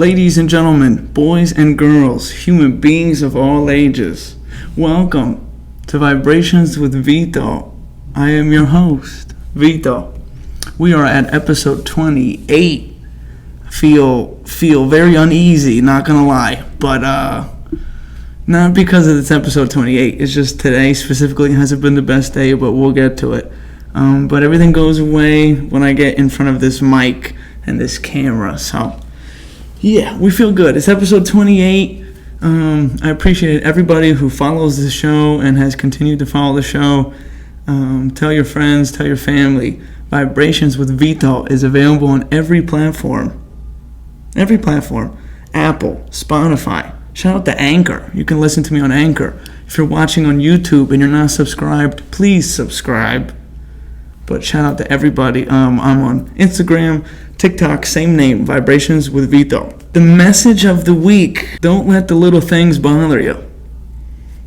Ladies and gentlemen, boys and girls, human beings of all ages, welcome to Vibrations with Vito. I am your host, Vito. We are at episode 28. Feel very uneasy, not gonna lie, but not because it's episode 28. It's just today specifically hasn't been the best day, but we'll get to it. But everything goes away when I get in front of this mic and this camera, so yeah, we feel good. It's episode 28. I appreciate everybody who follows the show and has continued to follow the show. Tell your friends, tell your family. Vibrations with Vito is available on every platform. Every platform. Apple, Spotify. Shout out to Anchor. You can listen to me on Anchor. If you're watching on YouTube and you're not subscribed, please subscribe. But shout out to everybody. I'm on Instagram, TikTok, same name, Vibrations with Vito. The message of the week: don't let the little things bother you.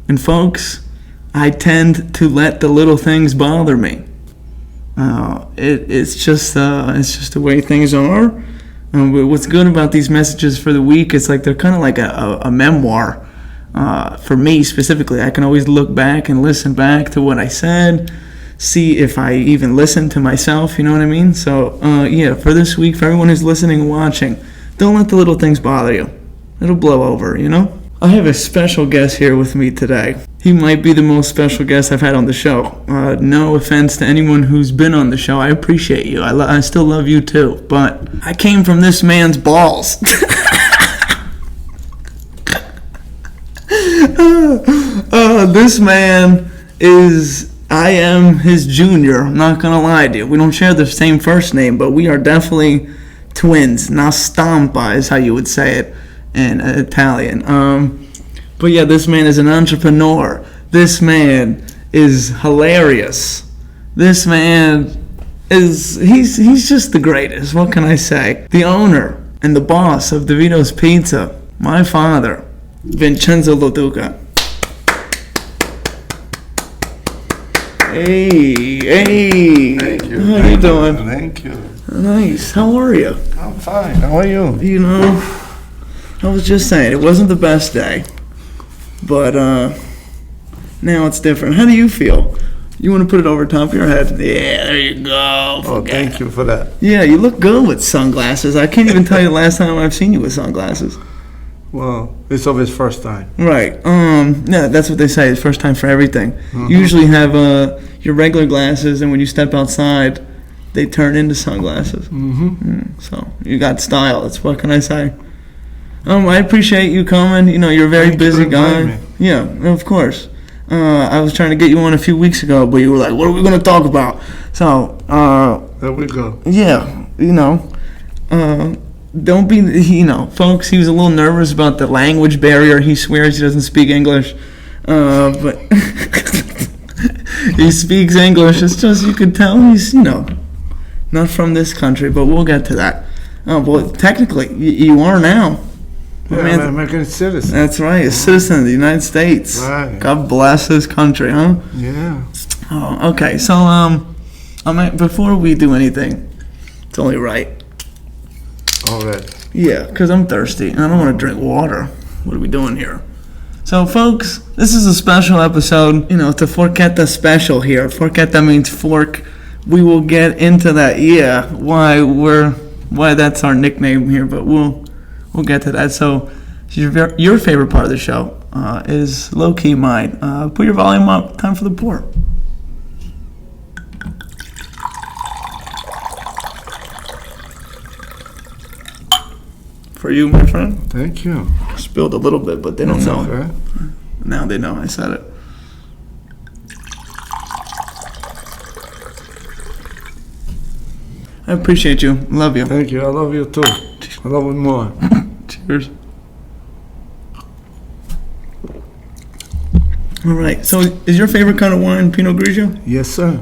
And folks, I tend to let the little things bother me. It's just the way things are. What's good about these messages for the week? It's like they're kind of like a memoir. For me specifically, I can always look back and listen back to what I said. See if I even listen to myself, you know what I mean? So, yeah, for this week, for everyone who's listening and watching, don't let the little things bother you. It'll blow over, you know? I have a special guest here with me today. He might be the most special guest I've had on the show. No offense to anyone who's been on the show. I appreciate you. I still love you too. But I came from this man's balls. This man is... I am his junior. I'm not gonna lie to you. We don't share the same first name, but we are definitely twins. Na stampa is how you would say it in Italian. But yeah, this man is an entrepreneur. This man is hilarious. This man is he's just the greatest. What can I say? The owner and the boss of Vito's Pizza, my father, Vincenzo. Hey. Thank you. How you doing? Thank you. Nice. How are you? I'm fine. How are you? You know, I was just saying, it wasn't the best day, but now it's different. How do you feel? You want to put it over top of your head? Yeah, there you go. Oh, thank you for that. Yeah, you look good with sunglasses. I can't even tell you the last time I've seen you with sunglasses. Well, it's always first time. Right. Yeah, that's what they say. It's first time for everything. Mm-hmm. You usually have your regular glasses, and when you step outside, they turn into sunglasses. Mm-hmm. So you got style. That's what can I say. I appreciate you coming. You know, you're a very busy guy. Me. Yeah, of course. I was trying to get you on a few weeks ago, but you were like, "What are we going to talk about?" So there we go. Yeah, you know. Don't be, you know, folks, he was a little nervous about the language barrier. He swears he doesn't speak English, but he speaks English. It's just, you could tell he's, you know, not from this country, but we'll get to that. Well, technically, you are now. Yeah, I'm an American citizen. That's right, a citizen of the United States. Right. God bless his country, huh? Yeah. Oh, okay, so, before we do anything, it's only right. All right. Yeah, because I'm thirsty and I don't want to drink water. What are we doing here? So, folks, this is a special episode. You know, it's a forchetta special here. Forchetta means fork. We will get into that. Yeah, why that's our nickname here, but we'll get to that. So, your favorite part of the show is low key mine. Put your volume up. Time for the pour. For you, my friend. Thank you. Spilled a little bit, but they don't know. Okay. Now they know I said it. I appreciate you. Love you. Thank you. I love you too. I love you more. Cheers. All right. So, is your favorite kind of wine Pinot Grigio? Yes, sir.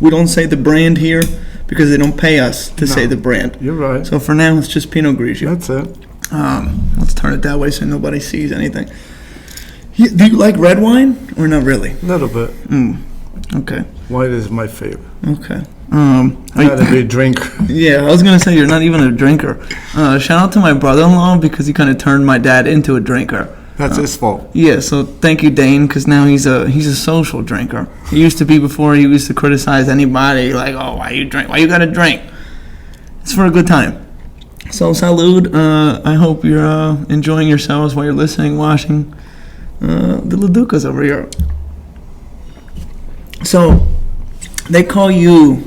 We don't say the brand here because they don't pay us to say the brand. You're right. So for now, it's just Pinot Grigio. That's it. Let's turn it that way so nobody sees anything. Do you like red wine or not really? A little bit. Okay. White is my favorite. Okay. I'm not a big drinker. Yeah, I was gonna say you're not even a drinker. Shout out to my brother-in-law because he kind of turned my dad into a drinker. That's his fault. Yeah, so thank you, Dane, because now he's a social drinker. He used to be before. He used to criticize anybody like, "Oh, why you drink? Why you gotta drink?" It's for a good time. So salud. I hope you're enjoying yourselves while you're listening, watching the Laducas over here. So they call you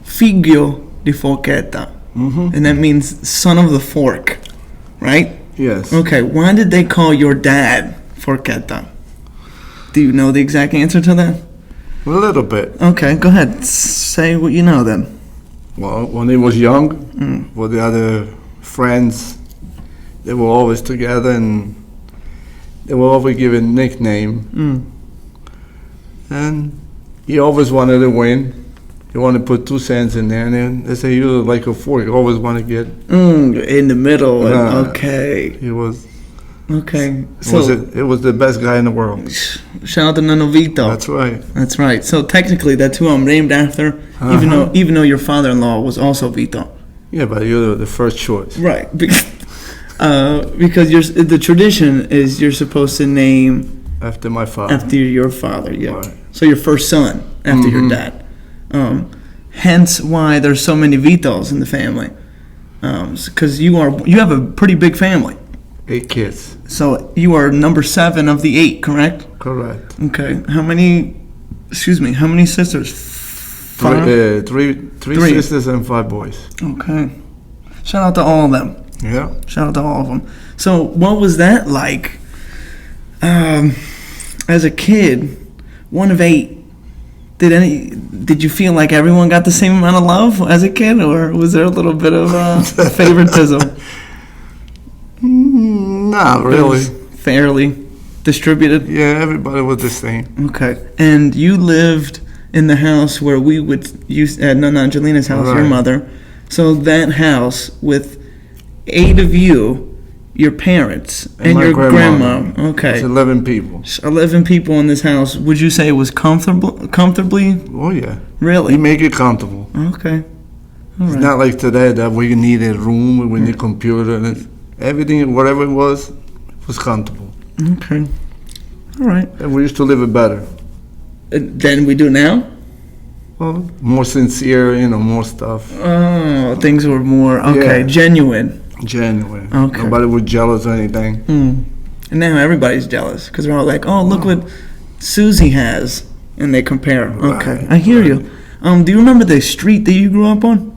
figlio di forchetta, and that means son of the fork, right? Yes. Okay, why did they call your dad Forchetta? Do you know the exact answer to that? A little bit. Okay, go ahead. Say what you know then. Well, when he was young, with the other friends, they were always together and they were always given a nickname. And he always wanted to win. He wanted to put 2 cents in there, and then they say you're like a fork. You always want to get In the middle. Okay. He was. Okay. It was the best guy in the world. Shout out to Nano Vito. That's right. That's right. So technically, that's who I'm named after, even though your father-in-law was also Vito. Yeah, but you're the first choice. Right. Because the tradition is you're supposed to name After my father. after your father. Yeah. Right. So your first son after your dad. Hence why there's so many Vitos in the family, because you have a pretty big family. 8 kids. So you are number 7 of the 8, correct? Correct. Okay. How many sisters? 5? Three sisters and 5 boys. Okay. Shout out to all of them. Yeah. Shout out to all of them. So what was that like? As a kid, one of 8. Did you feel like everyone got the same amount of love as a kid, or was there a little bit of favoritism? Not really. Fairly distributed? Yeah, everybody was the same. Okay. And you lived in the house where we would use at Nana Angelina's house, your Right. mother. So that house with 8 of you, your parents, and my your grandma. It's Okay. 11 people. 11 people in this house. Would you say it was comfortably? Oh, yeah. Really? We make it comfortable. Okay. All It's right. not like today that we need a room, we need a computer, and everything, whatever it was comfortable. Okay. All right. And we used to live it better. Than we do now? Well, more sincere, more stuff. Oh, things were more, okay, Yeah. genuine. Genuine. Okay. Nobody was jealous or anything. And now everybody's jealous because they're all like, oh, look what Susie has. And they compare. Okay, Right, I hear right. you. Do you remember the street that you grew up on?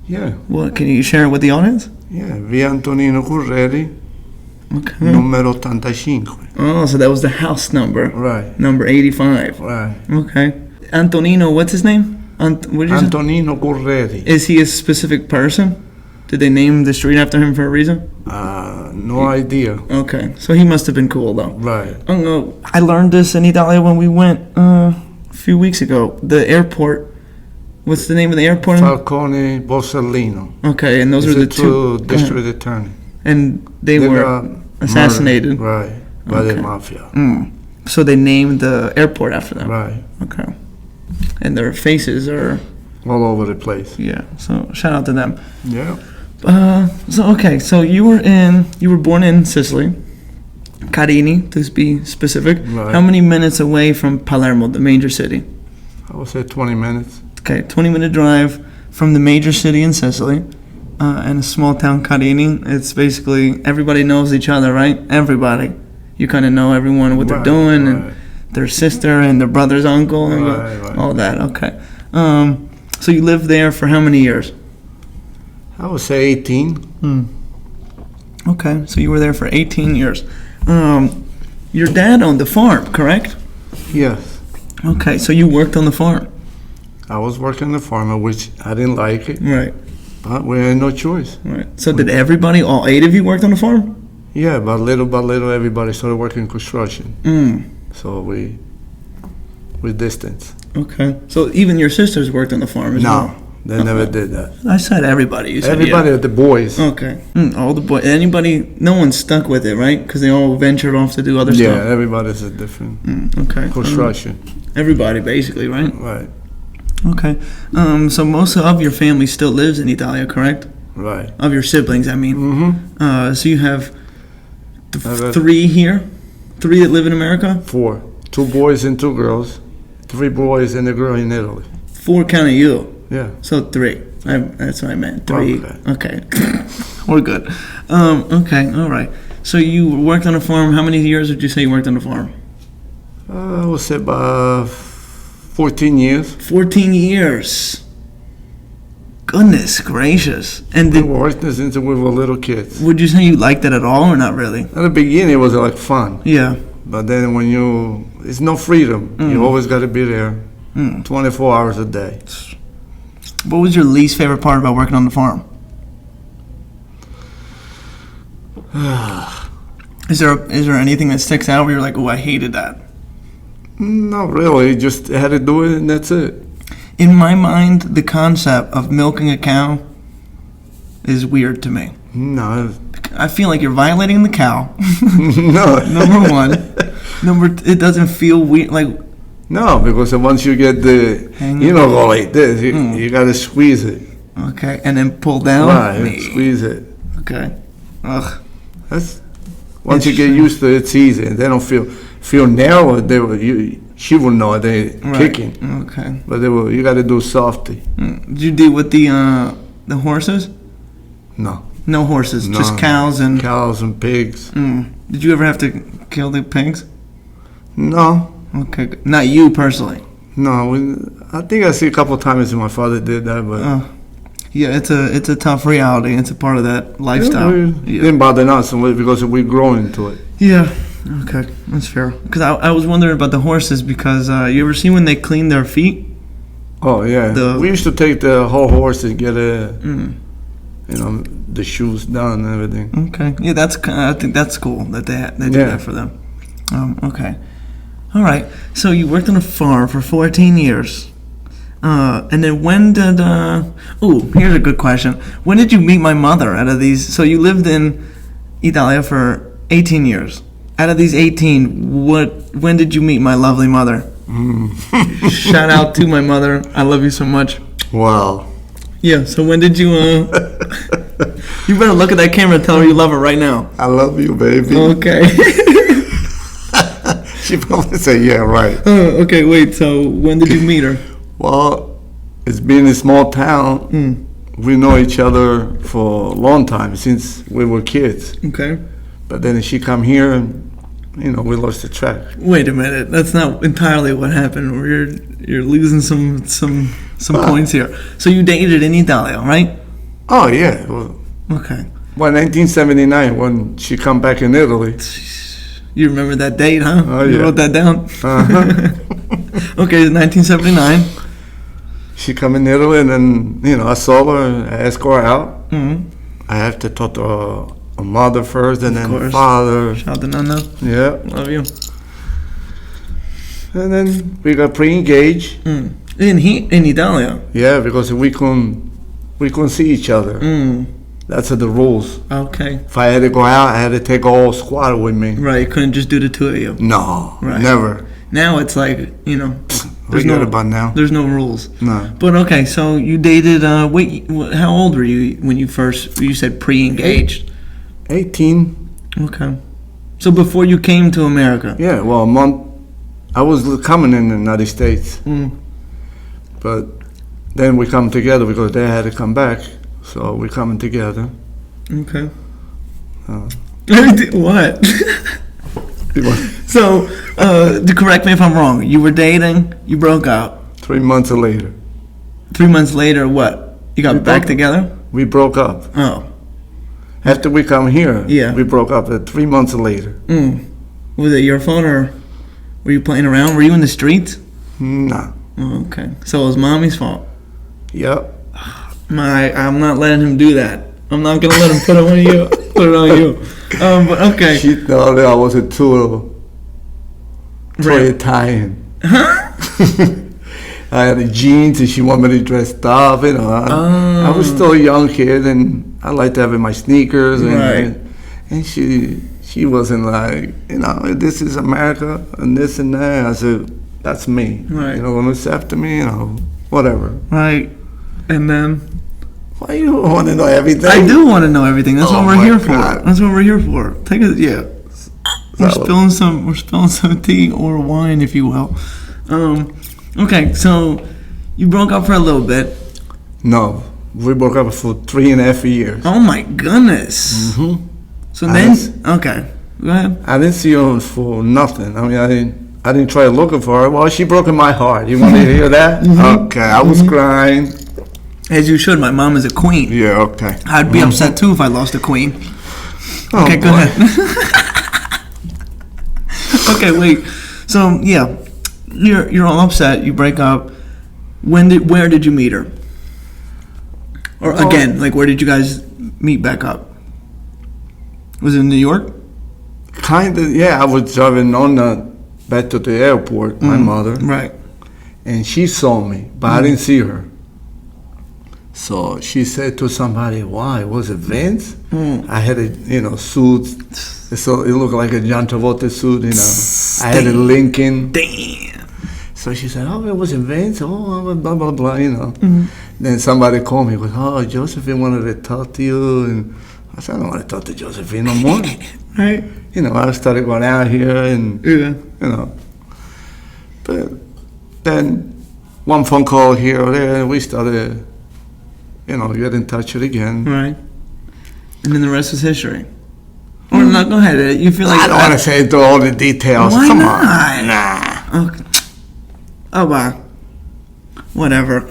Yeah. What, can you share it with the audience? Yeah. Via Antonino Curreri, Okay. numero 85. Oh, so that was the house number. Right. Number 85. Right. Okay. Antonino, what's his name? What did you say? Antonino Curreri. Is he a specific person? Did they name the street after him for a reason? No idea. Okay, so he must have been cool though. Right. I learned this in Italia when we went a few weeks ago. The airport. What's the name of the airport? Falcone Borsellino. Okay, and those He's were the the two. district attorney. And they were assassinated. Murdered, right, by the Okay. mafia. So they named the airport after them. Right. Okay. And their faces are, All over the place. yeah. So shout out to them. Yeah. So you were born in Sicily, Carini to be specific. Right. How many minutes away from Palermo, the major city? I would say 20 minutes. Okay, 20-minute drive from the major city in Sicily, and a small town Carini. It's basically everybody knows each other, right? Everybody. You kind of know everyone what they're doing and their sister and their brother's uncle and Right. all that. Okay. So you lived there for how many years? I would say 18. Okay, so you were there for 18 years. Your dad owned the farm, correct? Yes. Okay, so you worked on the farm. I was working the farm, which I didn't like it, Right, but we had no choice. right. So did everybody, all 8 of you worked on the farm? Yeah, but little by little, everybody started working construction. So we distance. Okay. So even your sisters worked on the farm as well? No, they never did that. I said everybody. You said Everybody, yeah. the boys. Okay. All the boys. Anybody? No one stuck with it, right? Because they all ventured off to do other Yeah, everybody's a different stuff. Okay. construction. Everybody, basically, right? Right. Okay. So most of your family still lives in Italia, correct? Right. Of your siblings, I mean. Mm-hmm. So you have I got 3 here? 3 that live in America? 4. 2 boys and 2 girls. 3 boys and a girl in Italy. 4 counting you. Yeah. So 3. That's what I meant. 3. Okay. We're good. Okay, all right. So you worked on a farm. How many years would you say you worked on a farm? I would say about 14 years. 14 years. Goodness gracious. And We worked since we were little kids. would you say you liked it at all or not really? At the beginning, it was like fun. Yeah. But then it's no freedom. You always got to be there 24 hours a day. What was your least favorite part about working on the farm? Is there anything that sticks out where you're like, oh, I hated that? Not really. Just had to do it and that's it. In my mind, the concept of milking a cow is weird to me. No. I feel like you're violating the cow. No. Number one. It doesn't feel weird. Like, No, because once you get go like this, you got to squeeze it. okay, and then pull down. Right, squeeze it. Okay. Ugh. That's once you get used to it, it's easy. They don't feel narrow. She will know they kicking, Okay. but you got to do softy. Did you deal with the horses? No, No horses, No. just cows and. cows and pigs. Did you ever have to kill the pigs? No, Okay, not you personally. no. I think I see a couple times my father did that, but Yeah, it's a tough reality. It's a part of that lifestyle. it didn't bother us so much because we grow into it. Yeah. Okay, that's fair. Because I was wondering about the horses because you ever see when they clean their feet? Oh yeah, we used to take the whole horse and get the shoes done and everything. Okay. Yeah, I think that's cool that they do that for them. Okay. All right. So you worked on a farm for 14 years. And then when did here's a good question. When did you meet my mother out of these? So you lived in Italia for 18 years. Out of these 18, when did you meet my lovely mother? Shout out to my mother. I love you so much. Wow. Yeah, so when did you you better look at that camera and tell her you love her right now. I love you, baby. Okay. She probably say, yeah, right. Okay, wait, so when did you meet her? Well, it's been a small town. We know each other for a long time, since we were kids. Okay. But then she come here and, we lost the track. Wait a minute, that's not entirely what happened. You're losing some points here. So you dated in Italia, right? Oh, yeah. Well, Okay. 1979, when she come back in Italy. You remember that date, huh? Oh, You yeah. wrote that down? Uh-huh. Okay, 1979. She come in Italy, and then, I saw her, I asked her out. Mm-hmm. I have to talk to a mother first, and then course. father. Shout out to Nana. Yeah. Love you. And then we got pre-engaged. In Italia? Yeah, because we couldn't see each other. That's the rules. Okay. If I had to go out, I had to take a whole squad with me. Right, you couldn't just do the 2 of you. No, Right. never. Now it's like, Forget about now. There's no rules. No. But okay, so you dated, how old were you when you said pre-engaged? 18. Okay. So before you came to America? Yeah, well, a month. I was coming in the United States. But then we come together because they had to come back. So we coming together. Okay. Uh, What? So, to correct me if I'm wrong, you were dating, you broke up. 3 months later. 3 months later, what? You got We back broke- together? We broke up. Oh. After we come here, Yeah. we broke up 3 months later. Was it your phone or were you playing around? Were you in the streets? Nah. Oh, okay. So it was mommy's fault. Yep. I'm not letting him do that. I'm not gonna let him put it on you. Put it on you. But okay. She thought that I was too Italian. I had the jeans and she wanted me to dress up. I was still a young kid and I liked having my sneakers. Right. And she wasn't like, this is America and this and that. I said, that's me. Right. When it's after me, whatever. Right. And then Why you want to know everything? I do want to know everything. That's Oh what we're my here God. for. That's what we're here for. Take it. Yeah. We're spilling some tea or wine, if you will. Okay, so you broke up for a little bit. No, we broke up for 3.5 years. Oh my goodness. Mm-hmm. So then, okay, go ahead. I didn't see her for nothing. I mean, I didn't try looking for her. Well, she broke my heart. You want to hear that? Okay, I was crying. As you should. My mom is a queen. Yeah, okay. I'd be upset too if I lost a queen. Oh, Okay, go boy. ahead. Okay, wait. So yeah, you're all upset. You break up. Where did you meet her? Or Well- again, like where did you guys meet back up? Was it in New York? Kind of, yeah. I was driving back to the airport, my mother, Right. and she saw me, but I didn't see her. So she said to somebody, "Why was it Vince?" I had a suit, so it looked like a John Travolta suit. I had a Lincoln. Damn. So she said, "Oh, it wasn't Vince." Oh, blah blah blah. Then somebody called me. Goes, "Oh, Josephine wanted to talk to you," and I said, "I don't want to talk to Josephine no more." Right. I started going out here, and Yeah. But then one phone call here or there, and we started, get in touch again. Right. And then the rest is history. Or no, go ahead. You feel like I don't want to say into all the details. Why Come not? on. Nah. Okay. Oh wow. Whatever.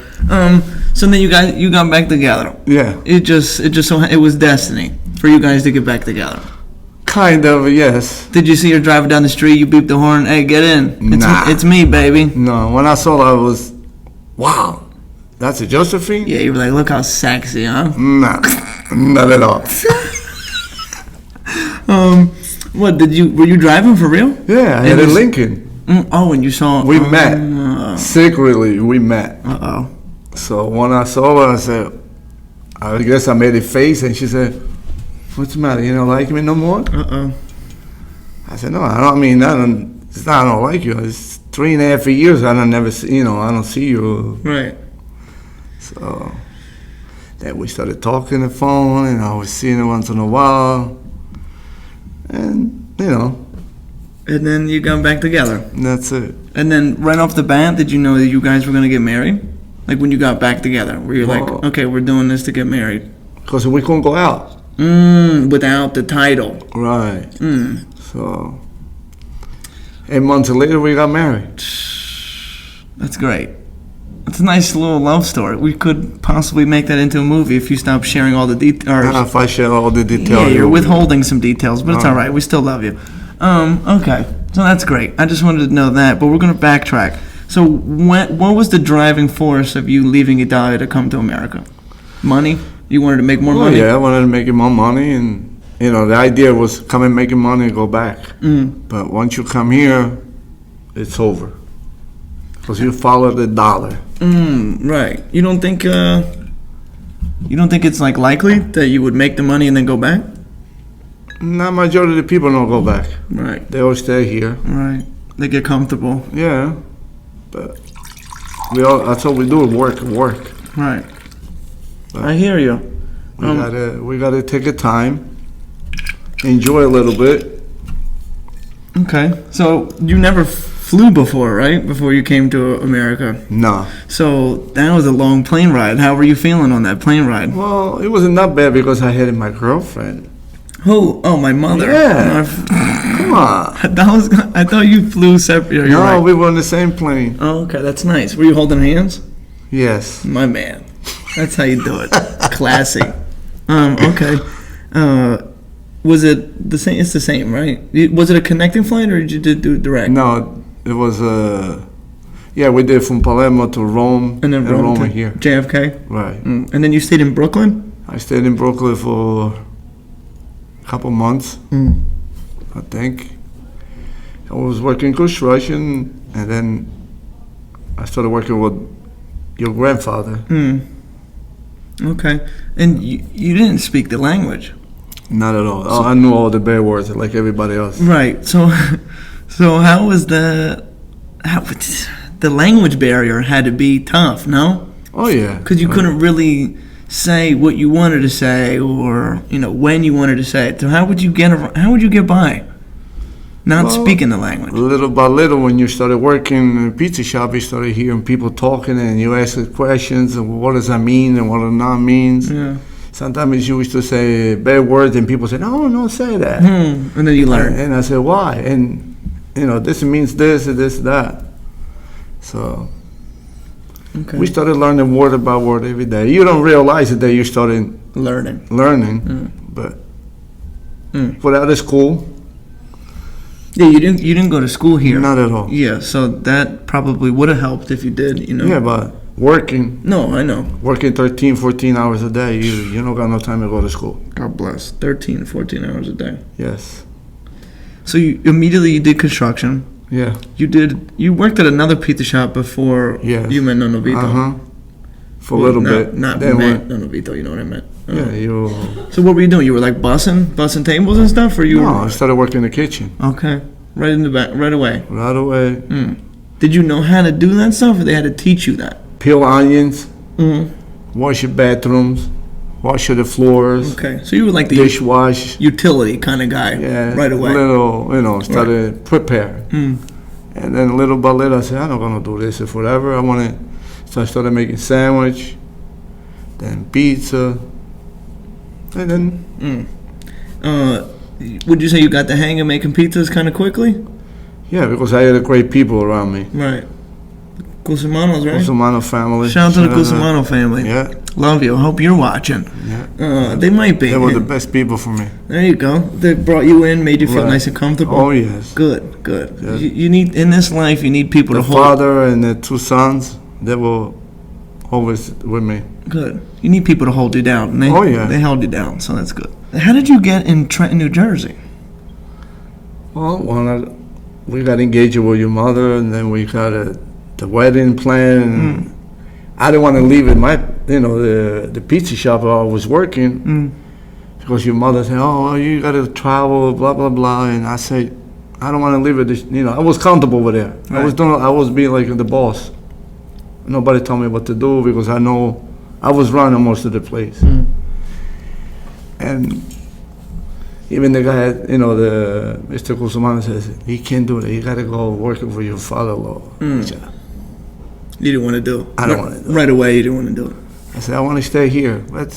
So then you got back together. Yeah. It was destiny for you guys to get back together. Kind of, yes. Did you see her driving down the street? You beeped the horn. Hey, get in. Nah. It's me, baby. No, when I saw her, I was, wow, that's a Josephine? Yeah, you were like, look how sexy, huh? Nah, not at all. What were you driving for real? Yeah, I had a Lincoln. And you saw. We met. Secretly, we met. Uh-oh. So when I saw her, I said, I guess I made a face, and she said, "What's the matter? You don't like me no more?" Uh-oh. I said, "No, it's not I don't like you. It's 3.5 years I don't see you." Right. So then we started talking on the phone, and I was seeing her once in a while. And, And then you got back together. that's it. And then right off the bat, did you know that you guys were going to get married? Like when you got back together, where you're like, Well- okay, we're doing this to get married. Because we couldn't go out. Without the title. Right. So 8 months later, we got married. That's great. It's a nice little love story. We could possibly make that into a movie if you stop sharing all the details. If I share all the details. Yeah, you're it'll be- withholding some details, but it's all right. We still love you. Okay, so that's great. I just wanted to know that, but we're going to backtrack. So what was the driving force of you leaving Italy to come to America? Money? You wanted to make more money? Yeah, I wanted to make more money, and the idea was come and making money and go back. But once you come here, it's over. Because you follow the dollar. Right. You don't think it's like likely that you would make the money and then go back? Not majority of the people don't go back. Right. They all stay here. Right. They get comfortable. Yeah, but that's all we do, work. Right. I hear you. We gotta take a time, enjoy a little bit. Okay. So you never flew before, right? Before you came to America. No. So that was a long plane ride. How were you feeling on that plane ride? Well, it wasn't that bad because I had my girlfriend. Who? Oh, my mother. Yeah. Come on. I thought you flew separate. You're No, right. we were on the same plane. Oh, okay, that's nice. Were you holding hands? Yes. My man. That's how you do it. Classy. Okay. Was it the same? It's the same, right? Was it a connecting flight or did you do it direct? No, it was we did from Palermo to Rome And then Rome to here. JFK? Right. And then you stayed in Brooklyn? I stayed in Brooklyn for a couple months, I think. I was working construction, and then I started working with your grandfather. Okay. And you didn't speak the language? Not at all. I knew all the bad words like everybody else. Right. So how was the the language barrier had to be tough, no? Oh yeah. Because you couldn't really say what you wanted to say, or when you wanted to say it. So how would you get by? Not speaking the language. Little by little, when you started working in a pizza shop, you started hearing people talking, and you ask questions, and what does that mean, and what does not means. Yeah. Sometimes you used to say bad words, and people said, "No, don't say that." And then you learn. And I said, "Why?" And this means this and this that. So Okay. we started learning word by word every day. You don't realize it that you started learning, but without a school. Yeah, you didn't go to school here. Not at all. Yeah, so that probably would have helped if you did, Yeah, but working. No, I know. Working 13, 14 hours a day, you don't got no time to go to school. God bless. 13, 14 hours a day. Yes. So you immediately did construction. Yeah. You worked at another pizza shop before you met Nono Vito. For a little bit. Not met Nono Vito, you know what I meant. Yeah, So what were you doing? You were like bussing tables and stuff, or you? No, I started working in the kitchen. Okay, right in the back, right away. Right away. Did you know how to do that stuff, or they had to teach you that? Peel onions. Wash your bathrooms. Wash the floors. Okay, so you were like the dishwash, utility kind of guy. Yeah, right away. Started prepare. And then little by little, I said, I'm not gonna do this forever. So I started making sandwich, then pizza, and then. Would you say you got the hang of making pizzas kind of quickly? Yeah, because I had great people around me. Right. Cusimanos, right? Cusimano family. Shout out to the Cusimano family. Yeah. Love you. I hope you're watching. Yeah. They might be. They were the best people for me. There you go. They brought you in, made you feel nice and comfortable. Oh, yes. Good. Yes. You need, in this life, you need people to hold. The father and the two sons, they were always with me. Good. You need people to hold you down. And they held you down, so that's good. How did you get in Trenton, New Jersey? Well, we got engaged with your mother, and then we got the wedding plan. And I didn't want to leave it the pizza shop where I was working because your mother said, "Oh, you got to travel, blah blah blah," and I said, "I don't want to leave it." I was comfortable over there. Right. I was being like the boss. Nobody told me what to do because I know I was running most of the place. And even the guy, the Mr. Cusimano says, "You can't do that. You got to go working for your father-in-law." You didn't want to do it. I don't want to do it. Right away, you didn't want to do it. I said, "I want to stay here." But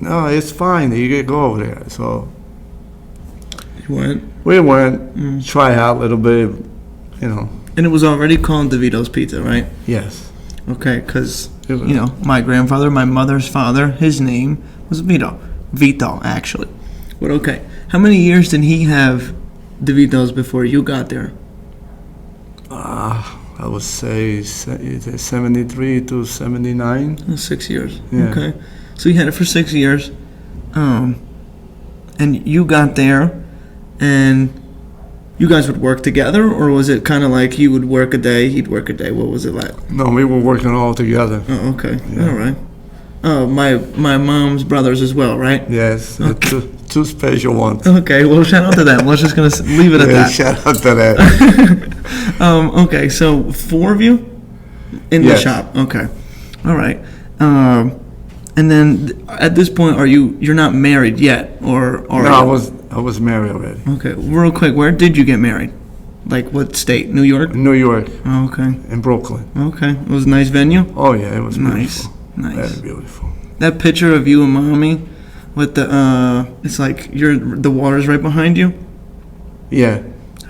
no, it's fine. You can go over there. So you went? We went, try out a little bit, And it was already called Vito's Pizza, right? Yes. Okay, because, my grandfather, my mother's father, his name was Vito. Vito, actually. But okay, how many years did he have DeVito's before you got there? I would say 73 to 79. 6 years. Yeah. Okay. So you had it for 6 years. And you got there, and you guys would work together, or was it kind of like you would work a day, he'd work a day? What was it like? No, we were working all together. Oh, okay. Yeah. All right. Oh, my mom's brothers as well, right? Yes, two special ones. Okay, well, shout out to them. We're just going to leave it at that. Shout out to that. Okay, so 4 of you in the shop. Okay. All right. And then at this point, you're not married yet, or are you? I was married already. Okay, real quick, where did you get married? Like what state? New York? New York. Oh, okay. In Brooklyn. Okay, it was a nice venue? Oh yeah, it was nice. beautiful. Nice. Very beautiful. That picture of you and mommy with it's like the water's right behind you? Yeah.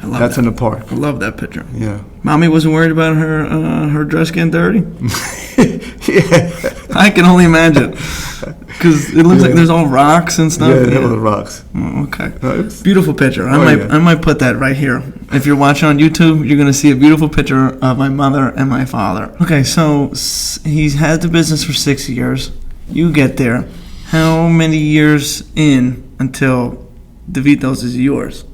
I love That's that. in the park. I love that picture. Yeah. Mommy wasn't worried about her dress getting dirty? Yeah. I can only imagine. Because it looks like there's all rocks and stuff. Yeah, there were the rocks. Oh, okay. Nice. Beautiful picture. I might put that right here. If you're watching on YouTube, you're going to see a beautiful picture of my mother and my father. Okay, so he's had the business for 6 years. You get there. How many years in until DeVito's is yours?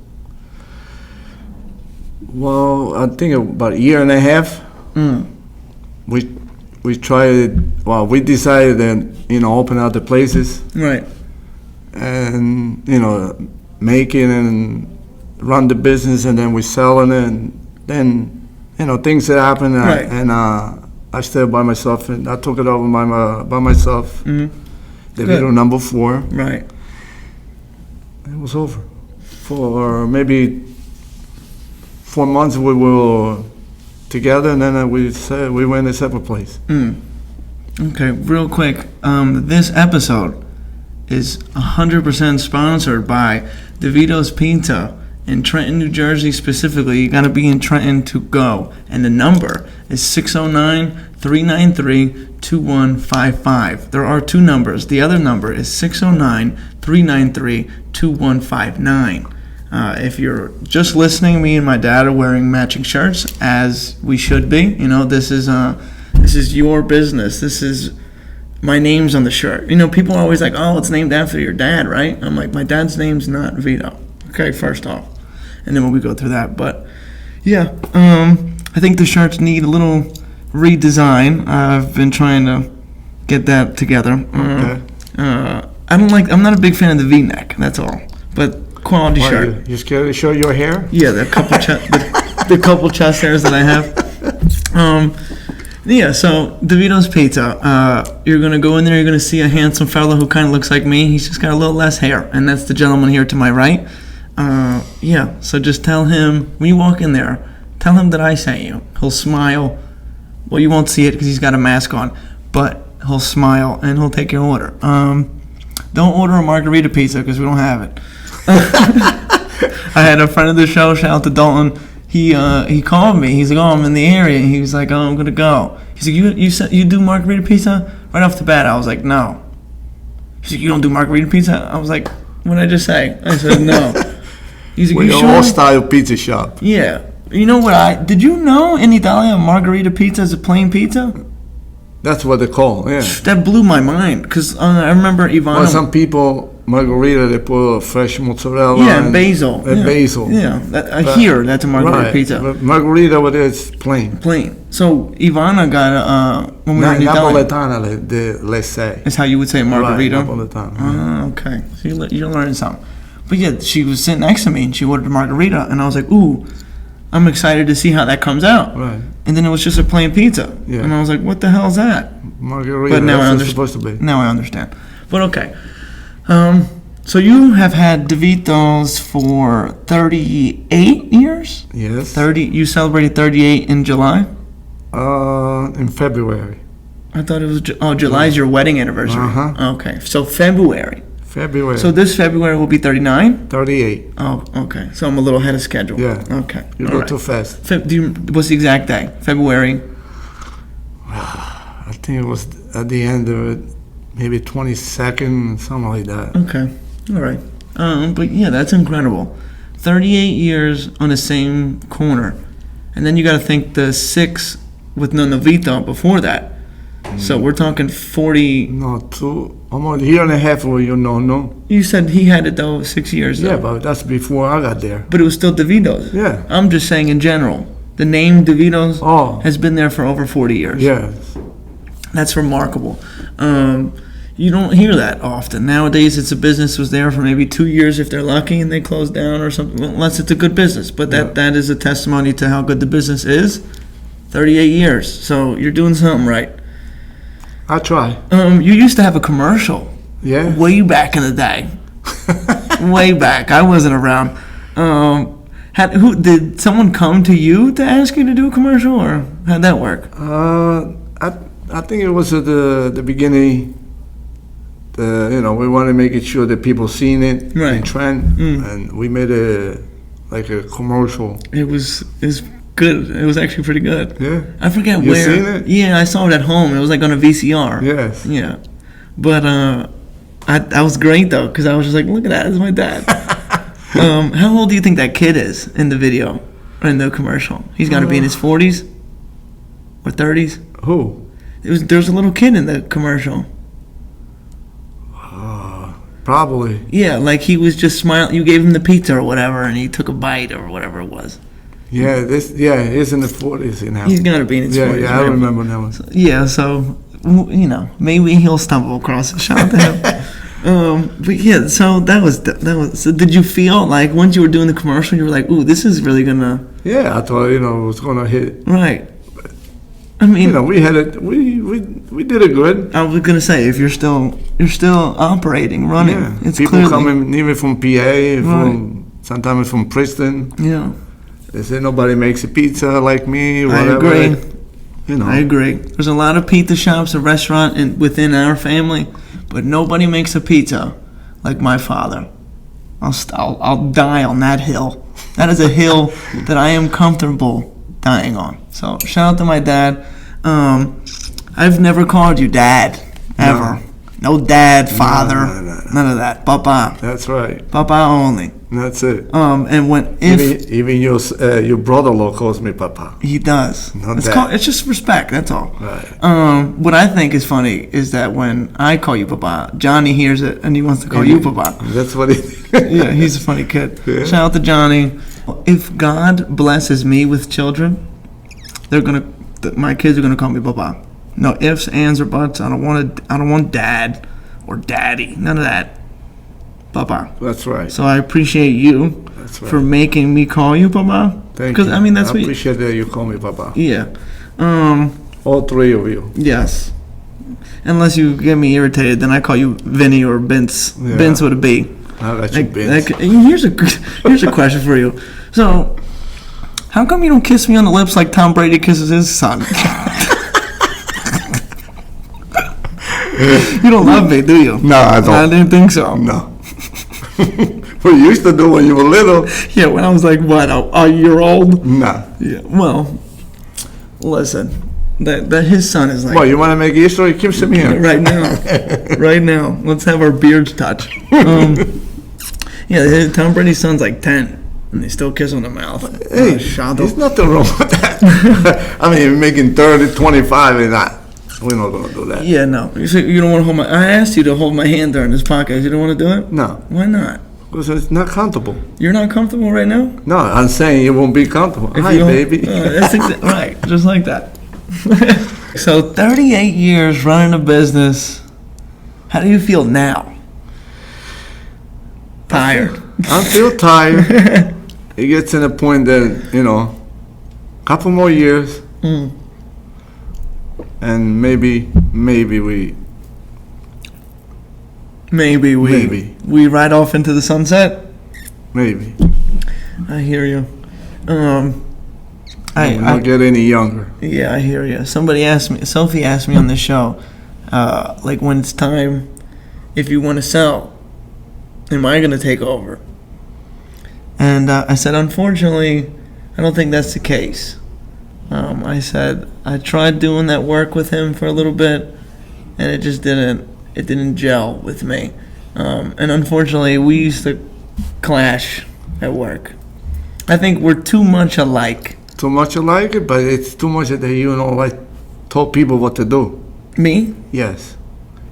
Well, I think about a year and a half. We tried. Well, we decided that open out the places. Right. And make it and run the business, and then we selling it, and then things that happen, Right. and I stayed by myself, and I took it over by myself. Mm-hmm. The Good. Vito number 4. Right. It was over. For maybe 4 months we were together, and then we went a separate place. Okay, real quick. This episode is 100% sponsored by DeVito's Pizza in Trenton, New Jersey specifically. You got to be in Trenton to go. And the number is 609-393-2155. There are 2 numbers. The other number is 609-393-2159. If you're just listening, me and my dad are wearing matching shirts, as we should be. This is your business. This is my name's on the shirt. People are always like, oh, it's named after your dad, right? I'm like, my dad's name's not Vito. Okay, first off. And then when we go through that. But, yeah, I think the shirts need a little redesign. I've been trying to get that together. Okay. I'm not a big fan of the V-neck, that's all. But quality shirt. You scared to show your hair? Yeah, the couple chest hairs that I have. Yeah, so DeVito's Pizza. You're gonna go in there. You're gonna see a handsome fellow who kind of looks like me. He's just got a little less hair, and that's the gentleman here to my right. Yeah. So just tell him when you walk in there. Tell him that I sent you. He'll smile. Well, you won't see it because he's got a mask on, but he'll smile and he'll take your order. Don't order a margarita pizza because we don't have it. I had a friend of the show, shout out to Dalton. He called me. He's like, oh, I'm in the area. He was like, oh, I'm gonna go. He's like, you do margarita pizza? Right off the bat, I was like, no. He's like, you don't do margarita pizza? I was like, what did I just say? I said no. He's like, We're you an sure? all-style pizza shop. Yeah. You know what? Did you know in Italia margarita pizza is a plain pizza? That's what they call. Yeah. That blew my mind because I remember Ivana. Well, some people margarita they put fresh mozzarella. Yeah, and basil. And basil. Yeah, I hear that's a margarita right. pizza. But margarita, what is plain? Plain. So Ivana got when we were in Italy. Napoletana, let's say. Is how you would say margarita. Right, Napoletana. Okay. So you learned something. But yeah, she was sitting next to me and she ordered a margarita, and I was like, ooh, I'm excited to see how that comes out. Right. And then it was just a plain pizza. Yeah. And I was like, what the hell is that? Margarita. But now that's I what it's supposed to be. Now I understand. But okay. So you have had DeVito's for 38 years? Yes. 30. You celebrated 38 in July? In February. I thought it was July is your wedding anniversary. Uh-huh. Okay. So February. February. So this February will be 39? 38. Oh, okay. So I'm a little ahead of schedule. Yeah. Okay. You All go right. too fast. What's the exact day? February? I think it was at the end of it, maybe 22nd, something like that. Okay. All right. But yeah, that's incredible. 38 years on the same corner. And then you got to think the 6 with Nonno Vito before that. So we're talking 40. No, almost a year and a half where you know, no. You said he had it though 6 years though. Yeah, but that's before I got there. But it was still DeVito's. Yeah. I'm just saying in general. The name DeVito's has been there for over 40 years. Yeah. That's remarkable. You don't hear that often. Nowadays, it's a business was there for maybe 2 years if they're lucky and they close down or something, unless it's a good business. But that is a testimony to how good the business is. 38 years. So you're doing something right. I try. You used to have a commercial. Yeah. Way back in the day. Way back. I wasn't around. Did someone come to you to ask you to do a commercial, or how'd that work? I think it was at the beginning. We want to make it sure that people seen it in Trent, and we made a commercial. It was good. It was actually pretty good. Yeah. I forget You where. seen it? Yeah, I saw it at home. It was like on a VCR. Yes. Yeah. But I was great though, because I was just like, look at that, it's my dad. How old do you think that kid is in the video or in the commercial? He's got to be in his 40s or 30s. Who? There's a little kid in the commercial. Probably. Yeah, like he was just smiling. You gave him the pizza or whatever, and he took a bite or whatever it was. Yeah, he's in the 40s now. He's got to be in his 40s. Yeah, I remember that one. So, maybe he'll stumble across it. Shout out to him. But yeah, so that was. So did you feel like once you were doing the commercial, you were like, "Ooh, this is really gonna." Yeah, I thought it was gonna hit. Right. I mean, We had it. We did it good. I was gonna say if you're still operating, running. Yeah. It's People clearly, coming even from PA, sometimes from Princeton. Yeah. They say nobody makes a pizza like me. I Whatever. agree. I agree. There's a lot of pizza shops, a restaurant within our family, but nobody makes a pizza like my father. I'll die on that hill. That is a hill that I am comfortable dying on. So shout out to my dad. I've never called you dad ever. No dad, father, No. none of that. Papa. That's right. Papa only. That's it. And when Even your brother-in-law calls me Papa. he does, Not it's that. it's just respect. That's all. Right. What I think is funny is that when I call you Papa, Johnny hears it and he wants to call you Papa. That's what he. Yeah, he's a funny kid. Yeah. Shout out to Johnny. If God blesses me with children, my kids are gonna call me Papa. No ifs, ands, or buts. I don't want dad or daddy. None of that. Papa. That's right. So I appreciate you That's right. for making me call you Papa. Thank you. I mean that's I what. appreciate that you call me Papa. Yeah. All three of you. Yes. Unless you get me irritated, then I call you Vinny or Vince. Yeah. Vince with a B. I got you, Vince. Here's a question for you. So, how come you don't kiss me on the lips like Tom Brady kisses his son? You don't love me, do you? No, I don't. I didn't think so. No. What you used to do when you were little. Yeah, when I was like, what, a year old? Nah. Yeah, well, listen, that his son is like... What, you want to make history? Keep some here. Right now. Right now. Let's have our beards touch. Yeah, Tom Brady's son's like 10, and they still kiss on the mouth. Hey, there's nothing wrong with that. I mean, you're making 30, 25, and that. We're not going to do that. Yeah, no. You don't want to hold my... I asked you to hold my hand during this podcast. You don't want to do it? No. Why not? Because it's not comfortable. You're not comfortable right now? No, I'm saying you won't be comfortable. If Hi, you don't- baby. Right, just like that. So, 38 years running a business. How do you feel now? Tired. I feel tired. It gets to the point that, couple more years, and maybe we we ride off into the sunset. maybe. I hear you. I not get any younger. Yeah, I hear you. Sophie asked me on the show, like when it's time, if you want to sell, am I going to take over? And I said, unfortunately, I don't think that's the case. I said, I tried doing that work with him for a little bit, and it just didn't gel with me. And unfortunately, we used to clash at work. I think we're too much alike. Too much alike it, but it's too much that like told people what to do. Me? Yes.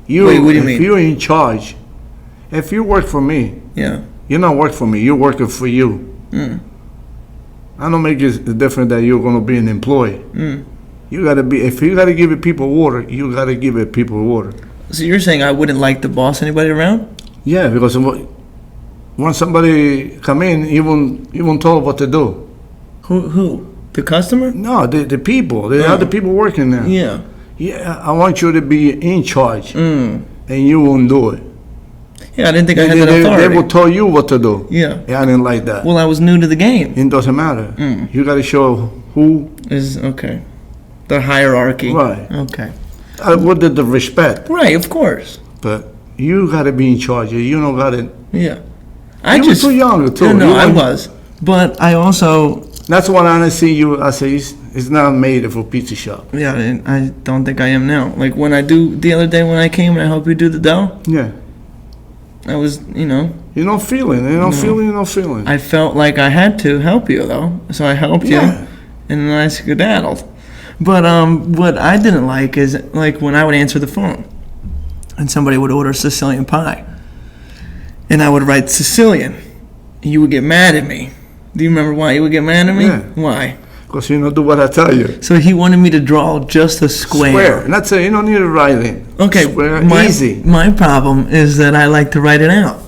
Wait, what do you mean? If you're in charge, if you work for me, Yeah. you're not working for me. You're working for you. I don't make it different that you're gonna be an employee. You gotta be. If you gotta give it people water, you gotta give it people water. So you're saying I wouldn't like to boss anybody around? Yeah, because when somebody come in, you won't tell what to do. Who? The customer? No, the people, the other people working there. Yeah. Yeah, I want you to be in charge, and you won't do it. Yeah, I didn't think I had that authority. They will tell you what to do. Yeah. I didn't like that. Well, I was new to the game. It doesn't matter. You got to show who. Is okay. The hierarchy. Right. Okay. With the respect. Right, of course. But you got to be in charge. You don't got to. Yeah. You were too young, too. No, I was. But I also... That's when I see you, I say, it's not made for pizza shop. Yeah, and I don't think I am now. Like when I do, the other day when I came and I helped you do the dough, Yeah. I was, You don't feel it. You don't feel it. I felt like I had to help you, though. So I helped you, Yeah. and then I skedaddled. But what I didn't like is, like, when I would answer the phone, and somebody would order Sicilian pie, and I would write Sicilian, you would get mad at me. Do you remember why you would get mad at me? Yeah. Why? Because you don't do what I tell you. So he wanted me to draw just a square. And that's it. You don't need to write it. Okay, easy. My problem is that I like to write it out.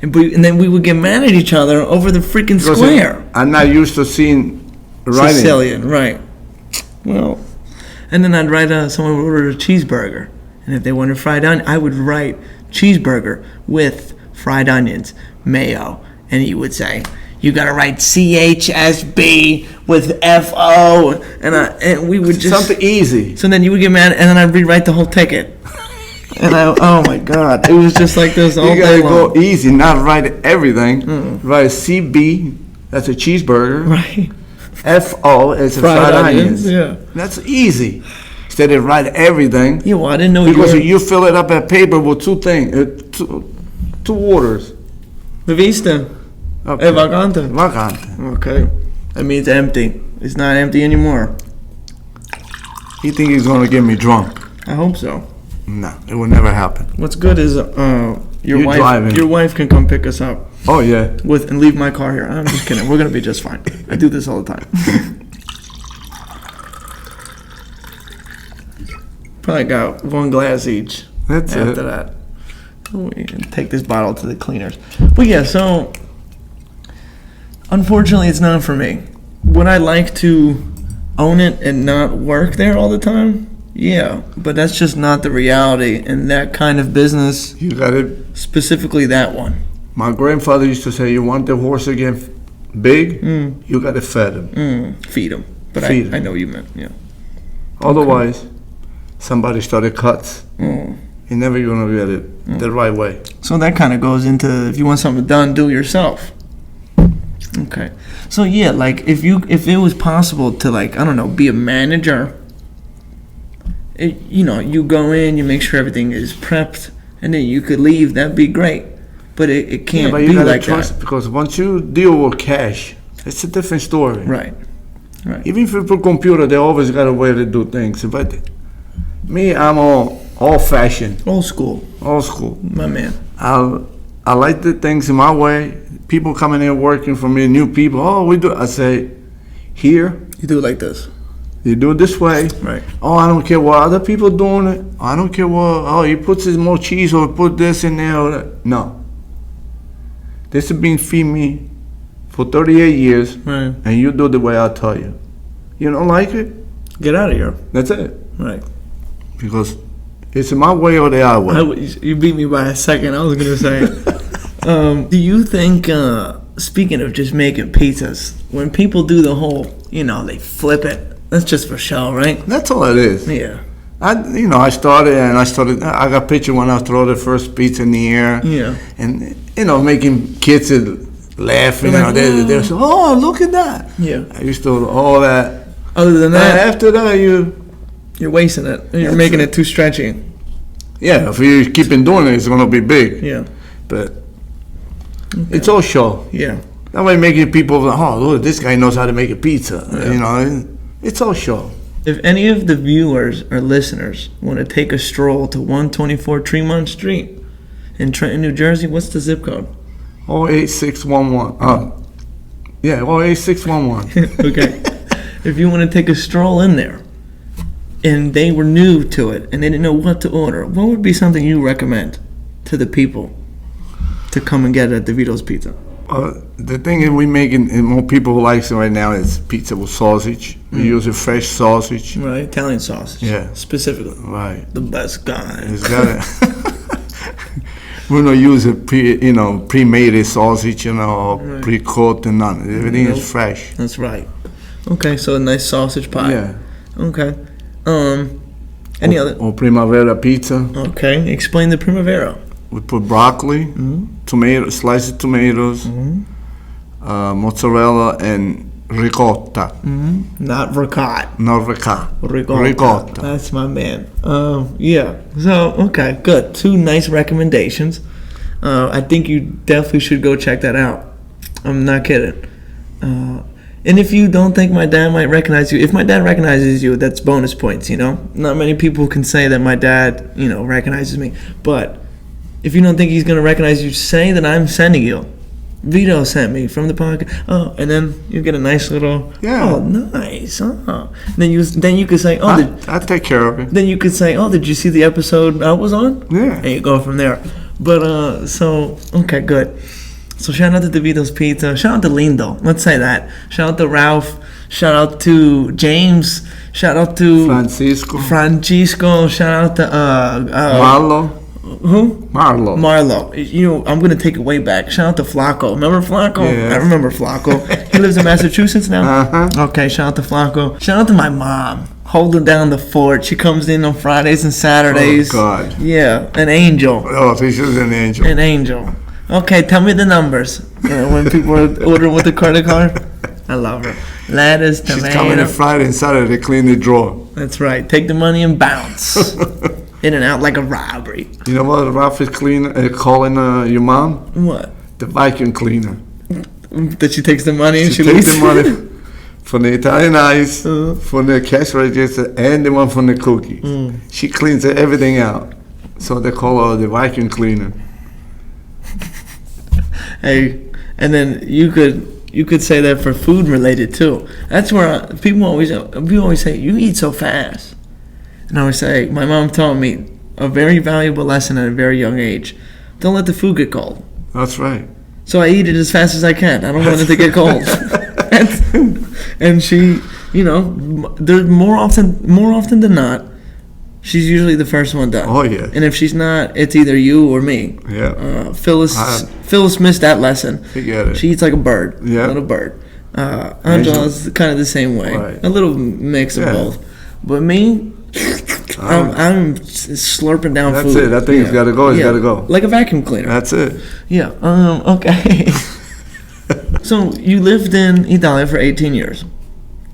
And then we would get mad at each other over the freaking square. I'm not used to seeing writing. Sicilian, right. Well, and then I'd write someone would order a cheeseburger. And if they wanted fried onion, I would write cheeseburger with fried onions, mayo. And he would say, you got to write CHSB with FO. And we would just... Something easy. So then you would get mad, and then I'd rewrite the whole ticket. And oh my God, it was just like this all day long. You gotta go easy, not write everything. Write CB, that's a cheeseburger. Right. FO is a fried onions. Yeah. That's easy. Instead of write everything. Yeah, well, I didn't know because you fill it up at paper with two orders. Vista. Okay. Vacante. Vacante. Okay. That means empty. It's not empty anymore. You think he's gonna get me drunk? I hope so. No, it will never happen. What's good is your wife can come pick us up. Oh yeah. And leave my car here. I'm just kidding. We're gonna be just fine. I do this all the time. Probably got one glass each. That's after it. that. We can take this bottle to the cleaners. But yeah, so unfortunately it's not for me. Would I like to own it and not work there all the time? Yeah, but that's just not the reality in that kind of business. You got it. Specifically that one. My grandfather used to say, you want the horse to get big, you got to feed him. Feed him. But Feed I know what you meant, yeah. Otherwise, somebody started cuts. You're never going to get it the right way. So that kind of goes into, if you want something done, do it yourself. Okay. So yeah, like if it was possible to, like, I don't know, be a manager, you go in, you make sure everything is prepped, and then you could leave, that'd be great. But it can't but be you gotta like trust that. Because once you deal with cash, it's a different story. Right. Even if you put computer, they always got a way to do things. But me, I'm old-fashioned. Old school. Old school. My man. I like the things in my way. People coming in working for me, new people. Oh, we do. I say, here. You do it like this. You do it this way. Right. Oh, I don't care what other people doing it. I don't care what. Oh, he puts his more cheese or put this in there. Or that. No. This has been feeding me for 38 years, Right. and you do the way I tell you. You don't like it? Get out of here. That's it. Right. Because it's my way or the highway. You beat me by a second. I was gonna say. Do you think? Speaking of just making pizzas, when people do the whole, they flip it. That's just for show, right? That's all it is. Yeah. I started. I got picture when I throw the first pizza in the air. Yeah. And making kids laughing. Like, They're saying, "Oh, look at that." Yeah. I used to do all that. Other than that, After that, you're wasting it. You're That's making it. it too stretchy. yeah. If you keep on doing it, it's gonna be big. Yeah. But it's all show. Yeah. That way, making people, oh, look, this guy knows how to make a pizza. Yeah. It's all show. If any of the viewers or listeners want to take a stroll to 124 Tremont Street in Trenton, New Jersey, what's the zip code? 08611. 08611. Okay. If you want to take a stroll in there and they were new to it and they didn't know what to order, what would be something you recommend to the people to come and get at the Vito's Pizza? The thing is, we making, and more people who likes it right now is pizza with sausage. We use a fresh sausage. Right, Italian sausage. Yeah. Specifically. Right. The best guy. It's got it. We don't use a pre-made sausage, Right. pre-cooked and none. Everything Nope. is fresh. That's right. Okay, so a nice sausage pie. Yeah. Okay. Any other? Or primavera pizza. Okay, explain the Primavera. We put broccoli, tomato, sliced tomatoes, mozzarella, and ricotta. Not ricotta. Not ricotta. Ricotta. That's my man. Yeah. So, okay, good. 2 nice recommendations. I think you definitely should go check that out. I'm not kidding. And if you don't think my dad might recognize you, if my dad recognizes you, that's bonus points, Not many people can say that my dad, recognizes me. But if you don't think he's going to recognize you, say that I'm sending you. Vito sent me from the podcast. Oh, and then you get a nice little. Yeah. Oh, nice. Oh. Then you could say, oh, I take care of it. then you could say, oh, did you see the episode I was on? Yeah. And you go from there. But so okay, good. So shout out to Vito's Pizza. Shout out to Lindo. Let's say that. Shout out to Ralph. Shout out to James. Shout out to Francisco. Shout out to Marlo. Who? Marlo. You know, I'm gonna take it way back. Shout out to Flacco. Remember Flacco? Yeah. I remember Flacco. He lives in Massachusetts now. Uh-huh. Okay. Shout out to Flacco. Shout out to my mom, holding down the fort. She comes in on Fridays and Saturdays. Oh God. Yeah, an angel. Oh, she's an angel. An angel. Okay, tell me the numbers. When people are ordering with the credit card, I love her. Lettuce, tomato. She's coming on Friday and Saturday to clean the drawer. That's right. Take the money and bounce. In and out like a robbery. You know what Ralph is calling your mom? What? The vacuum cleaner. That she takes the money and she takes leaves? the money from the Italian ice, from the cash register, and the one from the cookies. She cleans everything out. So they call her the vacuum cleaner. Hey, and then you could say that for food related too. That's where people always say, you eat so fast. And I always say, my mom taught me a very valuable lesson at a very young age. Don't let the food get cold. That's right. So I eat it as fast as I can. I don't want it to get cold. and she, you know, there's more often than not, she's usually the first one done. Oh yeah. And if she's not, it's either you or me. Yeah. Phyllis missed that lesson. Forget it. She eats like a bird. Yeah. A little bird. Angela's kind of the same way. Right. A little mix of both. But me, I'm slurping down that's food. That's it. That thing's got to go. It's got to go. Like a vacuum cleaner. That's it. Yeah. Okay. So you lived in Italy for 18 years.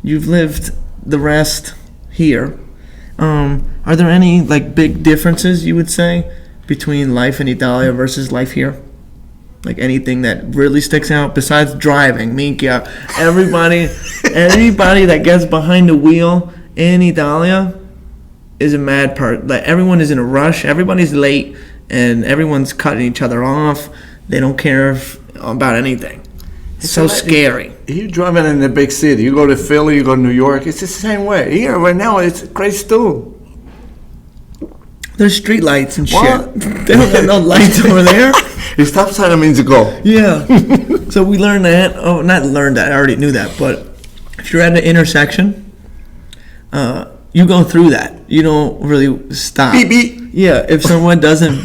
You've lived the rest here. Are there any like big differences you would say between life in Italia versus life here? Like anything that really sticks out besides driving? Minchia, everybody that gets behind the wheel in Italia is a mad part. Like everyone is in a rush. Everybody's late, and everyone's cutting each other off. They don't care about anything. It's so scary. You're driving in a big city. You go to Philly, you go to New York. It's the same way. Here, right now, it's crazy too. There's street lights and shit. What? They don't have no lights over there. The stop sign means to go. Yeah. So we learned that. Oh, not learned that. I already knew that. But if you're at an intersection, you go through that. You don't really stop. Beep, beep. Yeah. If someone doesn't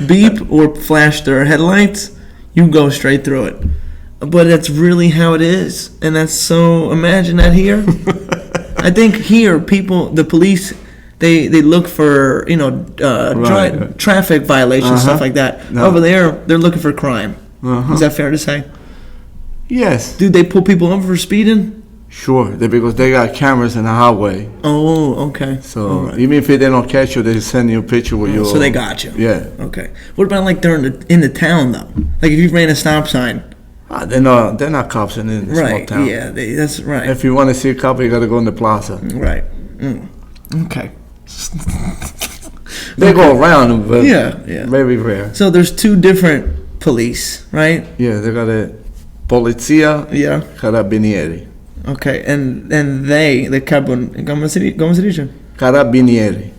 beep or flash their headlights, you go straight through it. But that's really how it is. And that's so, imagine that here. I think here, the police, they look for, traffic violations, stuff like that. No. Over there, they're looking for crime. Is that fair to say? Yes. Do they pull people over for speeding? Sure, because they got cameras in the highway. Oh, okay. So even if they don't catch you, they send you a picture with your. So they got you. Yeah. Okay. What about like in the town though? Like if you ran a stop sign. They're not cops in the small town. Yeah, that's right. If you want to see a cop, you got to go in the plaza. Right. Okay. They go around, but yeah. very rare. So there's two different police, right? Yeah, they got a polizia, carabinieri. Okay, and they, the come si dice? Carabinieri.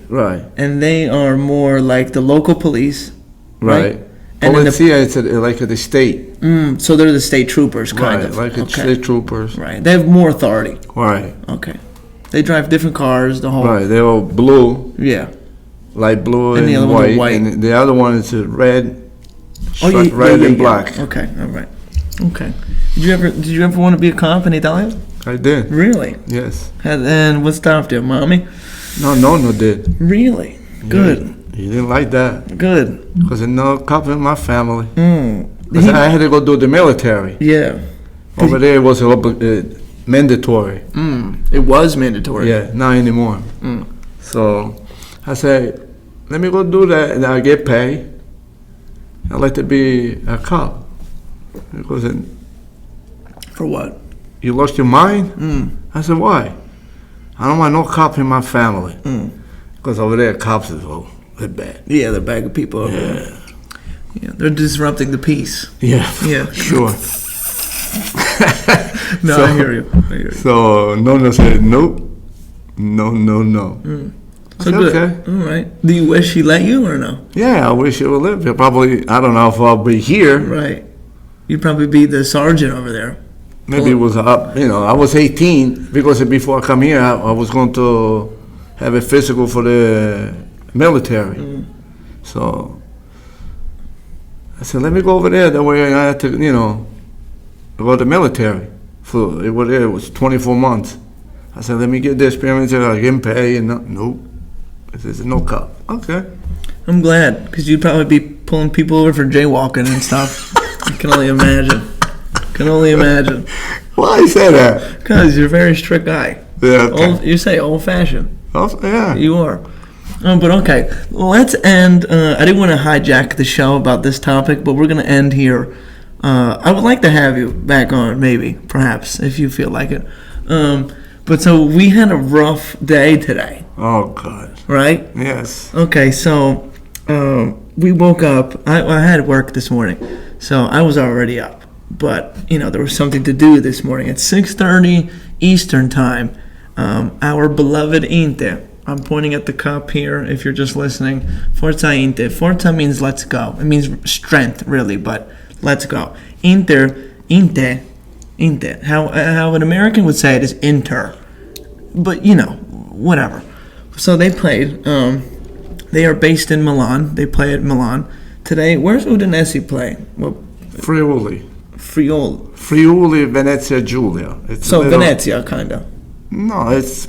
Right. And they are more like the local police, right? And polizia, it's like the state. So they're the state troopers, kind of. Like the state troopers. Right. They have more authority. Right. Okay. They drive different cars, the whole... Right, they're all blue. Yeah. Light blue and the other white. White. And the other one is red. Red and black. Okay, all right. Okay. Did you ever want to be a cop in Italia? I did. Really? Yes. And what stopped you, mommy? No did. Really? Good. Yeah, he didn't like that. Good. Because there's no cop in my family. I had to go do the military. Yeah. Over there it was mandatory. It was mandatory. Yeah, not anymore. So I said, let me go do that and I get paid. I'd like to be a cop. Because for what? You lost your mind? I said, why? I don't want no cop in my family. Because over there, cops is they're bad. Yeah, they're bad people over there. there. Yeah, they're disrupting the peace. Yeah. Yeah. Sure. No, So- I hear you. So Nona said, nope. No. So I said, good. okay. All right. Do you wish he let you or no? Yeah, I wish it would live here. Probably, I don't know if I'll be here. Right. You'd probably be the sergeant over there. Maybe it was up, I was 18 because before I come here, I was going to have a physical for the military. So I said, let me go over there. That way I had to, go to the military. It was 24 months. I said, let me get the experience. I can pay. And nope. I said, no cup. Okay. I'm glad, because you'd probably be pulling people over for jaywalking and stuff. I can only imagine. Why you say that? Because you're a very strict guy. Yeah, okay. You say old-fashioned. Yeah. You are. But okay, let's end. I didn't want to hijack the show about this topic, but we're going to end here. I would like to have you back on, maybe, perhaps, if you feel like it. But so we had a rough day today, Oh, God. right? Yes. Okay, so we woke up. I had work this morning, so I was already up. But, there was something to do this morning. At 6:30 Eastern Time, our beloved Inter. I'm pointing at the cup here if you're just listening. Forza Inter. Forza means let's go. It means strength, really, but let's go. Inter. How an American would say it is Inter. But, whatever. So they played. They are based in Milan. They play at Milan. Today, where's Udinese play? Well, Friuli, Venezia, Giulia. It's So Venezia, kind of. No, it's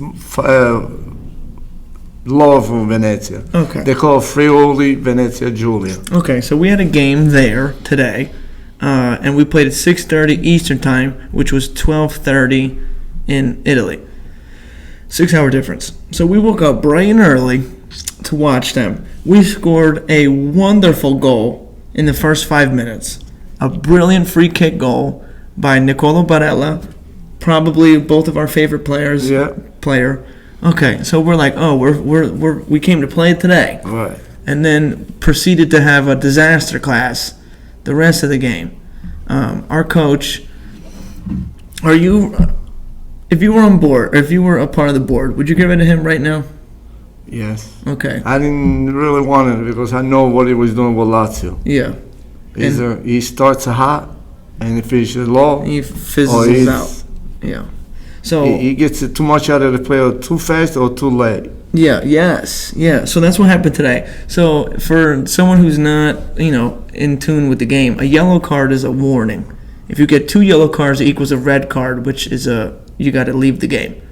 lower from Venezia. Okay. They call Friuli, Venezia, Giulia. Okay, so we had a game there today, and we played at 6:30 Eastern Time, which was 12:30 in Italy. 6-hour difference. So we woke up bright and early to watch them. We scored a wonderful goal in the first 5 minutes. A brilliant free kick goal by Nicolo Barella, probably both of our favorite players. Yeah. Player. Okay, so we're like, we came to play today. Right. And then proceeded to have a disaster class the rest of the game. Our coach, if you were on board, or if you were a part of the board, would you give it to him right now? Yes. Okay. I didn't really want it because I know what he was doing with Lazio. Yeah. He starts hot and he finishes low. He or fizzles out. Yeah. So he gets too much out of the player too fast or too late. Yeah. So that's what happened today. So for someone who's not, in tune with the game, a yellow card is a warning. If you get 2 yellow cards, it equals a red card, which is you got to leave the game,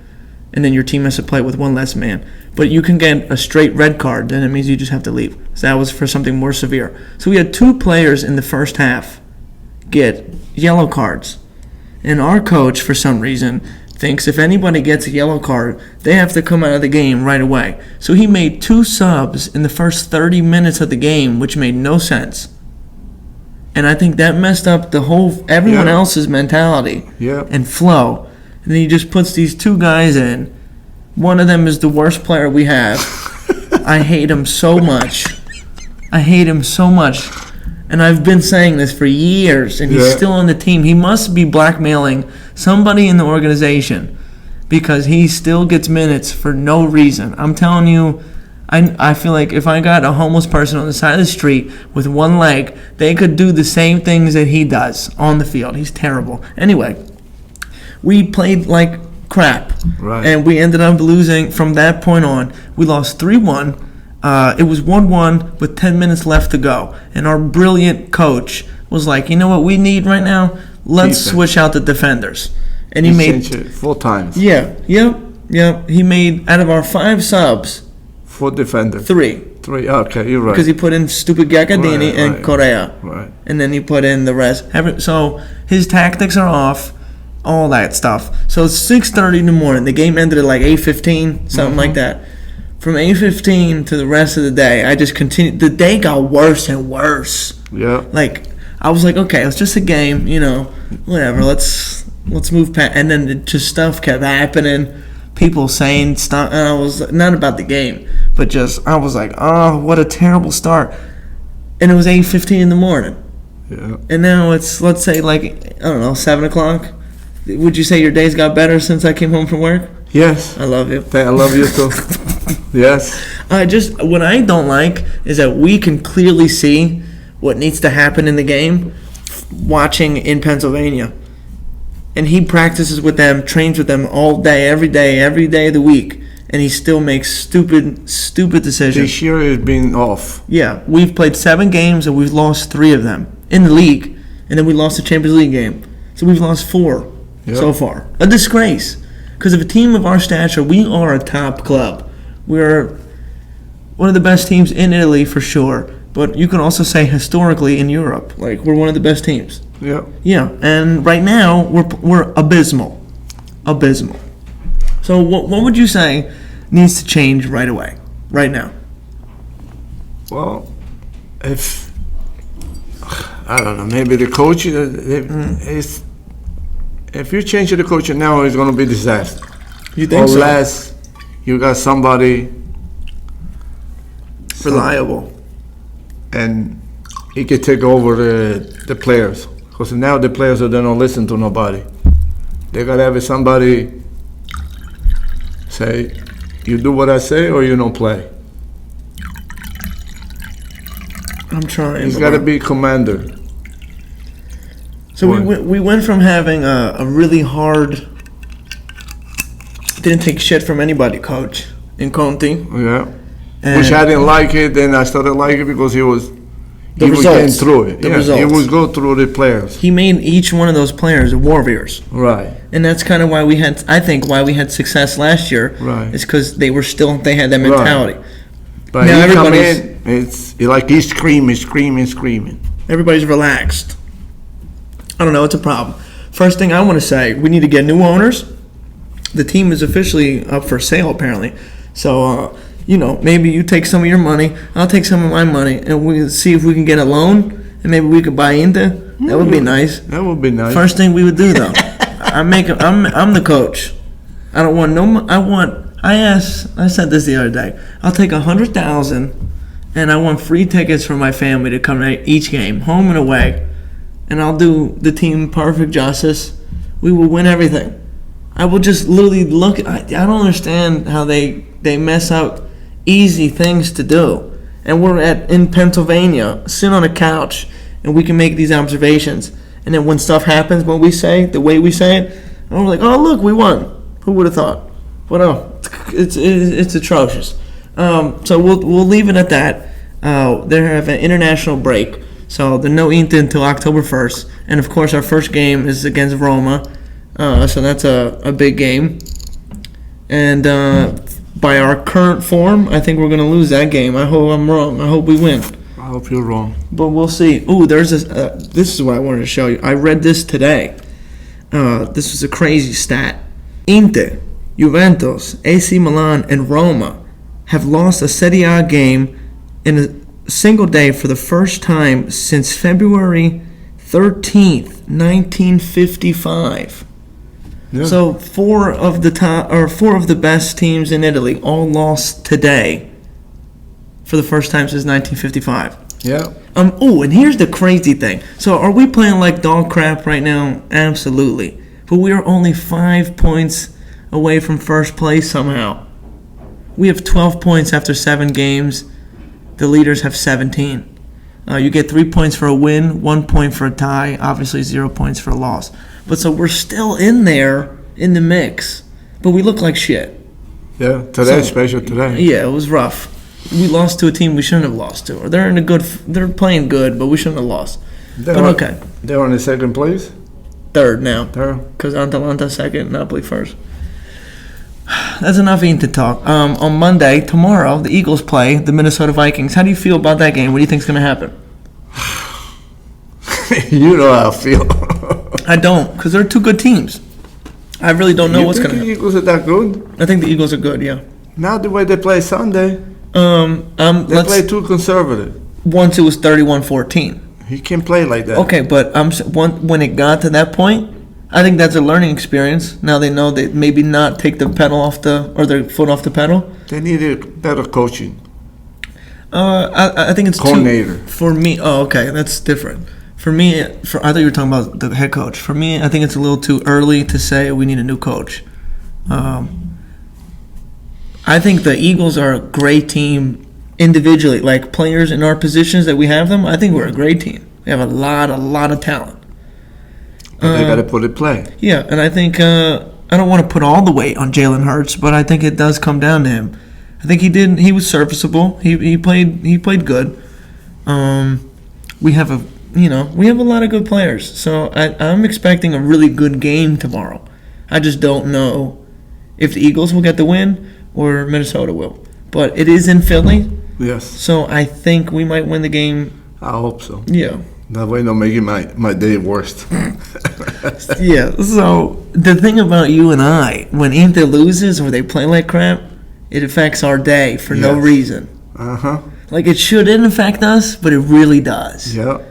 and then your team has to play with one less man. But you can get a straight red card, then it means you just have to leave. So that was for something more severe. So we had 2 players in the first half get yellow cards, and our coach, for some reason, thinks if anybody gets a yellow card, they have to come out of the game right away. So he made 2 subs in the first 30 minutes of the game, which made no sense. And I think that messed up everyone else's mentality and flow. And then he just puts these 2 guys in. One of them is the worst player we have. I hate him so much. And I've been saying this for years, and he's still on the team. He must be blackmailing somebody in the organization because he still gets minutes for no reason. I'm telling you, I feel like if I got a homeless person on the side of the street with one leg, they could do the same things that he does on the field. He's terrible. Anyway, we played like crap, right. And we ended up losing from that point on. We lost 3-1. It was 1-1 with 10 minutes left to go. And our brilliant coach was like, you know what we need right now? Let's switch out the defenders. And he made 4 times. Yeah. He made, out of our 5 subs, 4 defenders. 3. Okay, you're right. Because he put in stupid Gagliardini and Correa. Right. And then he put in the rest. So his tactics are off. All that stuff. So it's 6:30 in the morning. The game ended at like 8:15, something like that. From 8:15 to the rest of the day, I just continued. The day got worse and worse. Yeah. Like I was like, okay, it's just a game, whatever. Let's move past. And then stuff kept happening. People saying stuff, and I was not about the game, but I was like, oh, what a terrible start. and it was 8:15 in the morning. Yeah. And now it's, let's say, like, I don't know, 7 o'clock. Would you say your days got better since I came home from work? Yes. I love you. I love you too. Yes. What I don't like is that we can clearly see what needs to happen in the game watching in Pennsylvania. And he practices with them, trains with them all day, every day of the week. And he still makes stupid decisions. This year has been off. Yeah, we've played 7 games and we've lost 3 of them in the league. And then we lost the Champions League game. So we've lost 4 so far. A disgrace. Because of a team of our stature, we are a top club. We're one of the best teams in Italy for sure. But you can also say historically in Europe. Like, we're one of the best teams. Yeah. Yeah, and right now we're abysmal. Abysmal. So what would you say needs to change right away, right now? Well, if I don't know, maybe the coach is. If you change the coach now, it's going to be disaster. You think so? Unless you got somebody reliable, and he can take over the players. Because now the players they don't listen to nobody. They got to have somebody say, you do what I say or you don't play. I'm trying. He's got to be commander. So we went from having a really hard, didn't take shit from anybody coach in Conte. Yeah. And which I didn't like it, then I started liking it because he was getting through it. The He results. would go through the players. He made each one of those players warriors. Right. And that's kind of why we had, I think, why we had success last year. Right. Is because they had that mentality. But Now he come everybody's- in, it's like he's screaming. Everybody's relaxed. I don't know, it's a problem. First thing I want to say, we need to get new owners. The team is officially up for sale, apparently. So, maybe you take some of your money, I'll take some of my money, and we'll see if we can get a loan, and maybe we could buy into. That would be nice. That would be nice. First thing we would do, though, I'm the coach. I don't want I said this the other day. I'll take 100,000, and I want free tickets for my family to come to each game, home and away. And I'll do the team perfect justice. We will win everything. I will just literally look. I don't understand how they mess up easy things to do. And we're in Pennsylvania, sitting on a couch, and we can make these observations. And then when stuff happens, when we say the way we say it, and we're like, oh look, we won. Who would have thought? But no, it's atrocious. So we'll leave it at that. They have an international break. So the no Inter until October 1st. And of course our first game is against Roma. So that's a big game. And by our current form, I think we're going to lose that game. I hope I'm wrong. I hope we win. I hope you're wrong. But we'll see. Ooh, there's this. This is what I wanted to show you. I read this today. This was a crazy stat. Inter, Juventus, AC Milan, and Roma have lost a Serie A game in a single day for the first time since February 13th, 1955. Yeah. So four of the best teams in Italy all lost today for the first time since 1955. Yeah. And here's the crazy thing. So are we playing like dog crap right now? Absolutely. But we are only 5 points away from first place somehow. We have 12 points after 7 games. The leaders have 17. You get 3 points for a win, 1 point for a tie, obviously 0 points for a loss. But so we're still in there in the mix, but we look like shit. Yeah, today's special today. Yeah, it was rough. We lost to a team we shouldn't have lost to. Or they're playing good, but we shouldn't have lost. Okay. They're on the second place? Third now. Third. Because Atalanta second, Napoli first. That's enough Inter talk. On Monday, tomorrow, the Eagles play the Minnesota Vikings. How do you feel about that game? What do you think is going to happen? You know how I feel. I don't, because they're two good teams. I really don't know what's going to happen. You think the Eagles are that good? I think the Eagles are good, yeah. Not the way they play Sunday. They play too conservative. Once it was 31-14. He can't play like that. Okay, but when it got to that point, I think that's a learning experience. Now they know that maybe not take the pedal off their foot off the pedal. They needed better coaching. I think it's Coordinator. For me. Oh, okay, that's different. For me, I thought you were talking about the head coach. For me, I think it's a little too early to say we need a new coach. I think the Eagles are a great team individually, like players in our positions that we have them. I think we're a great team. We have a lot of talent. But they got to put it play. Yeah, and I think I don't want to put all the weight on Jalen Hurts, but I think it does come down to him. I think he was serviceable. He played good. We have a lot of good players, so I'm expecting a really good game tomorrow. I just don't know if the Eagles will get the win or Minnesota will. But it is in Philly. Yes. So I think we might win the game. I hope so. Yeah. That way don't make it my day worst. Yeah. So the thing about you and I, when Inter loses or they play like crap, it affects our day for no reason. Uh-huh. Like it shouldn't affect us, but it really does. Yeah.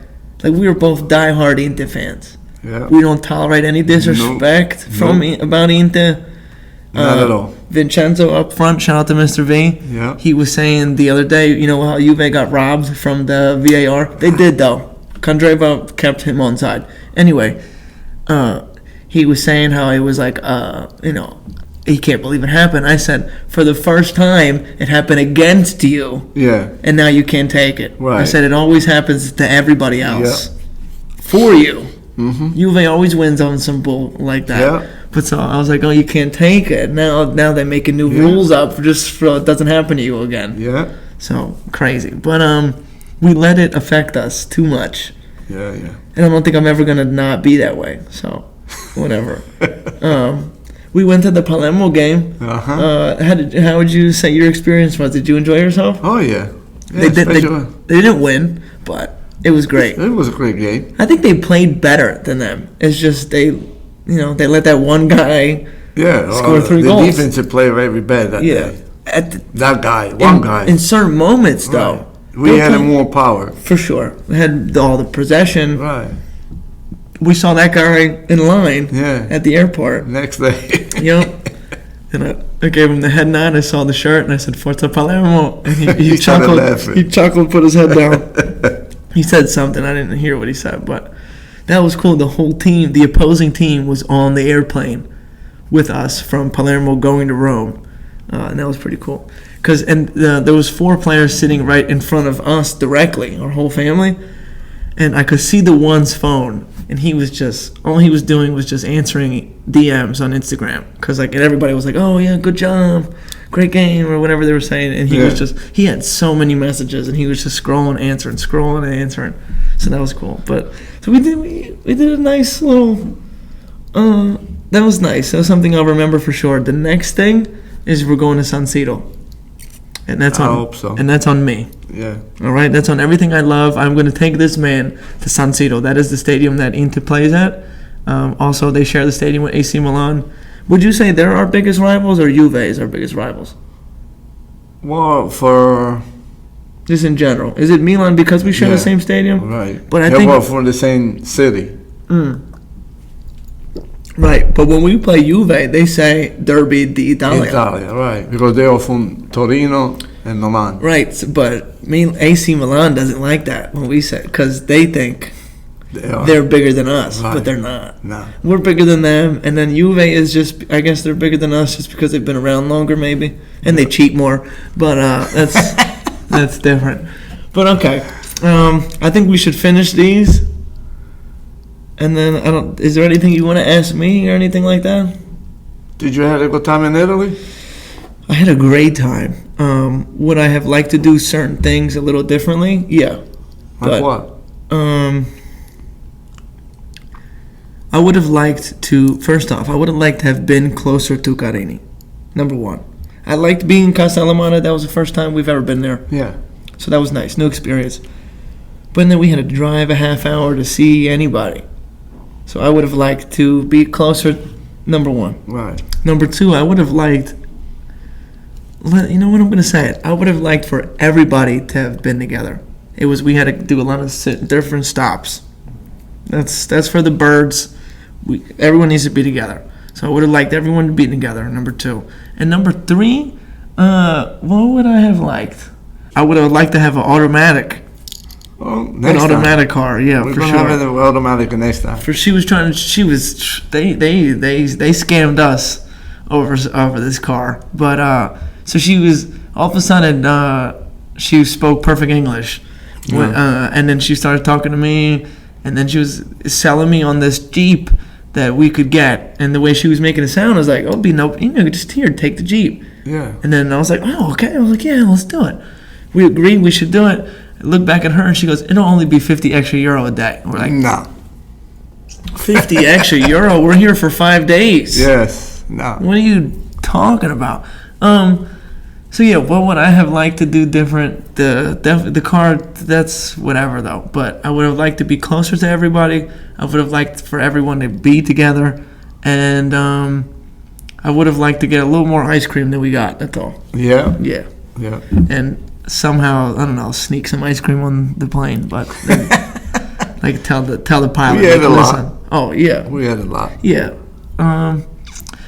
Like we are both diehard Inter fans. Yeah. We don't tolerate any disrespect about Inter. Not at all. Vincenzo up front, shout out to Mr. V. Yeah. He was saying the other day, you know how Juve got robbed from the VAR? They did though. Kandreva kept him on side. Anyway, he was saying how it was like, he can't believe it happened. I said, for the first time, it happened against you. Yeah. And now you can't take it. Right. I said, it always happens to everybody else. Yeah. For you. Mm-hmm. Juve always wins on some bull like that. Yeah. But so I was like, oh, you can't take it. Now they're making new rules up just so it doesn't happen to you again. Yeah. So crazy. But we let it affect us too much. Yeah. And I don't think I'm ever gonna not be that way. So whatever. We went to the Palermo game. Uh-huh. How would you say your experience was? Did you enjoy yourself? Oh yeah. They didn't win, but it was great. It was a great game. I think they played better than them. It's just they let that one guy score 3 goals. The defensive player very bad that day. That guy, one guy. In certain moments, though. Right. We had more power. For sure. We had all the possession. Right. We saw that guy in line at the airport. Next day. Yep. And I gave him the head nod. I saw the shirt, and I said, Forza Palermo. And he started chuckled. laughing. He chuckled, put his head down. He said something. I didn't hear what he said, but that was cool. The whole team, the opposing team, was on the airplane with us from Palermo going to Rome, and that was pretty cool. There was 4 players sitting right in front of us directly, our whole family, and I could see the one's phone, and he was just all he was doing was just answering DMs on Instagram because and everybody was like, "Oh yeah, good job, great game," or whatever they were saying, and he had so many messages, and he was just scrolling, answering. So that was cool. But so we did a nice little. That was nice. That was something I'll remember for sure. The next thing is we're going to San Siro, and that's on. I hope so. And that's on me. Yeah. All right, that's on everything I love. I'm going to take this man to San Siro. That is the stadium that Inter plays at. Also, they share the stadium with AC Milan. Would you say they're our biggest rivals, or Juve is our biggest rivals? Well, for just in general, is it Milan because we share the same stadium? Right. But I think we're from the same city. Right, but when we play Juve, they say Derby d'Italia. Italia, right? Because they are from Torino and Milan. Right, but AC Milan doesn't like that when we say because they think they're bigger than us, but they're not. No. We're bigger than them, and then Juve is just, I guess they're bigger than us just because they've been around longer maybe, and they cheat more, but that's different. But okay, I think we should finish these, and then is there anything you want to ask me or anything like that? Did you have a good time in Italy? I had a great time. Would I have liked to do certain things a little differently? Yeah. Like what? I would have liked to, first off, I would have liked to have been closer to Carini. Number 1. I liked being in Castellamare. That was the first time we've ever been there. Yeah. So that was nice. New experience. But then we had to drive a half hour to see anybody. So I would have liked to be closer, number 1. Right. Number 2, I would have liked, you know what, I'm going to say it. I would have liked for everybody to have been together. We had to do a lot of different stops. That's for the birds. Everyone needs to be together. So I would have liked everyone to be together, number 2. And number 3, what would I have liked? I would have liked to have an automatic. Well, An next time. automatic car, yeah, We're for gonna sure. have an automatic next time. For she was trying. They scammed us over this car. But so she was all of a sudden she spoke perfect English, and then she started talking to me, and then she was selling me on this Jeep that we could get, and the way she was making it sound, I was like, "Oh, be no, just here, take the Jeep." Yeah. And then I was like, "Oh, okay." I was like, "Yeah, let's do it." We agreed we should do it. I look back at her and she goes, "It'll only be 50 extra euro a day." We're like, No. 50 extra euro? We're here for 5 days. Yes. No. What are you talking about? So yeah, what would I have liked to do different? The car, that's whatever though. But I would have liked to be closer to everybody. I would have liked for everyone to be together, and I would have liked to get a little more ice cream than we got. That's all. Yeah. Yeah, Yeah. and somehow I don't know, sneak some ice cream on the plane, but like tell the pilot. We had like, a listen. lot. Oh yeah, We had a lot. yeah.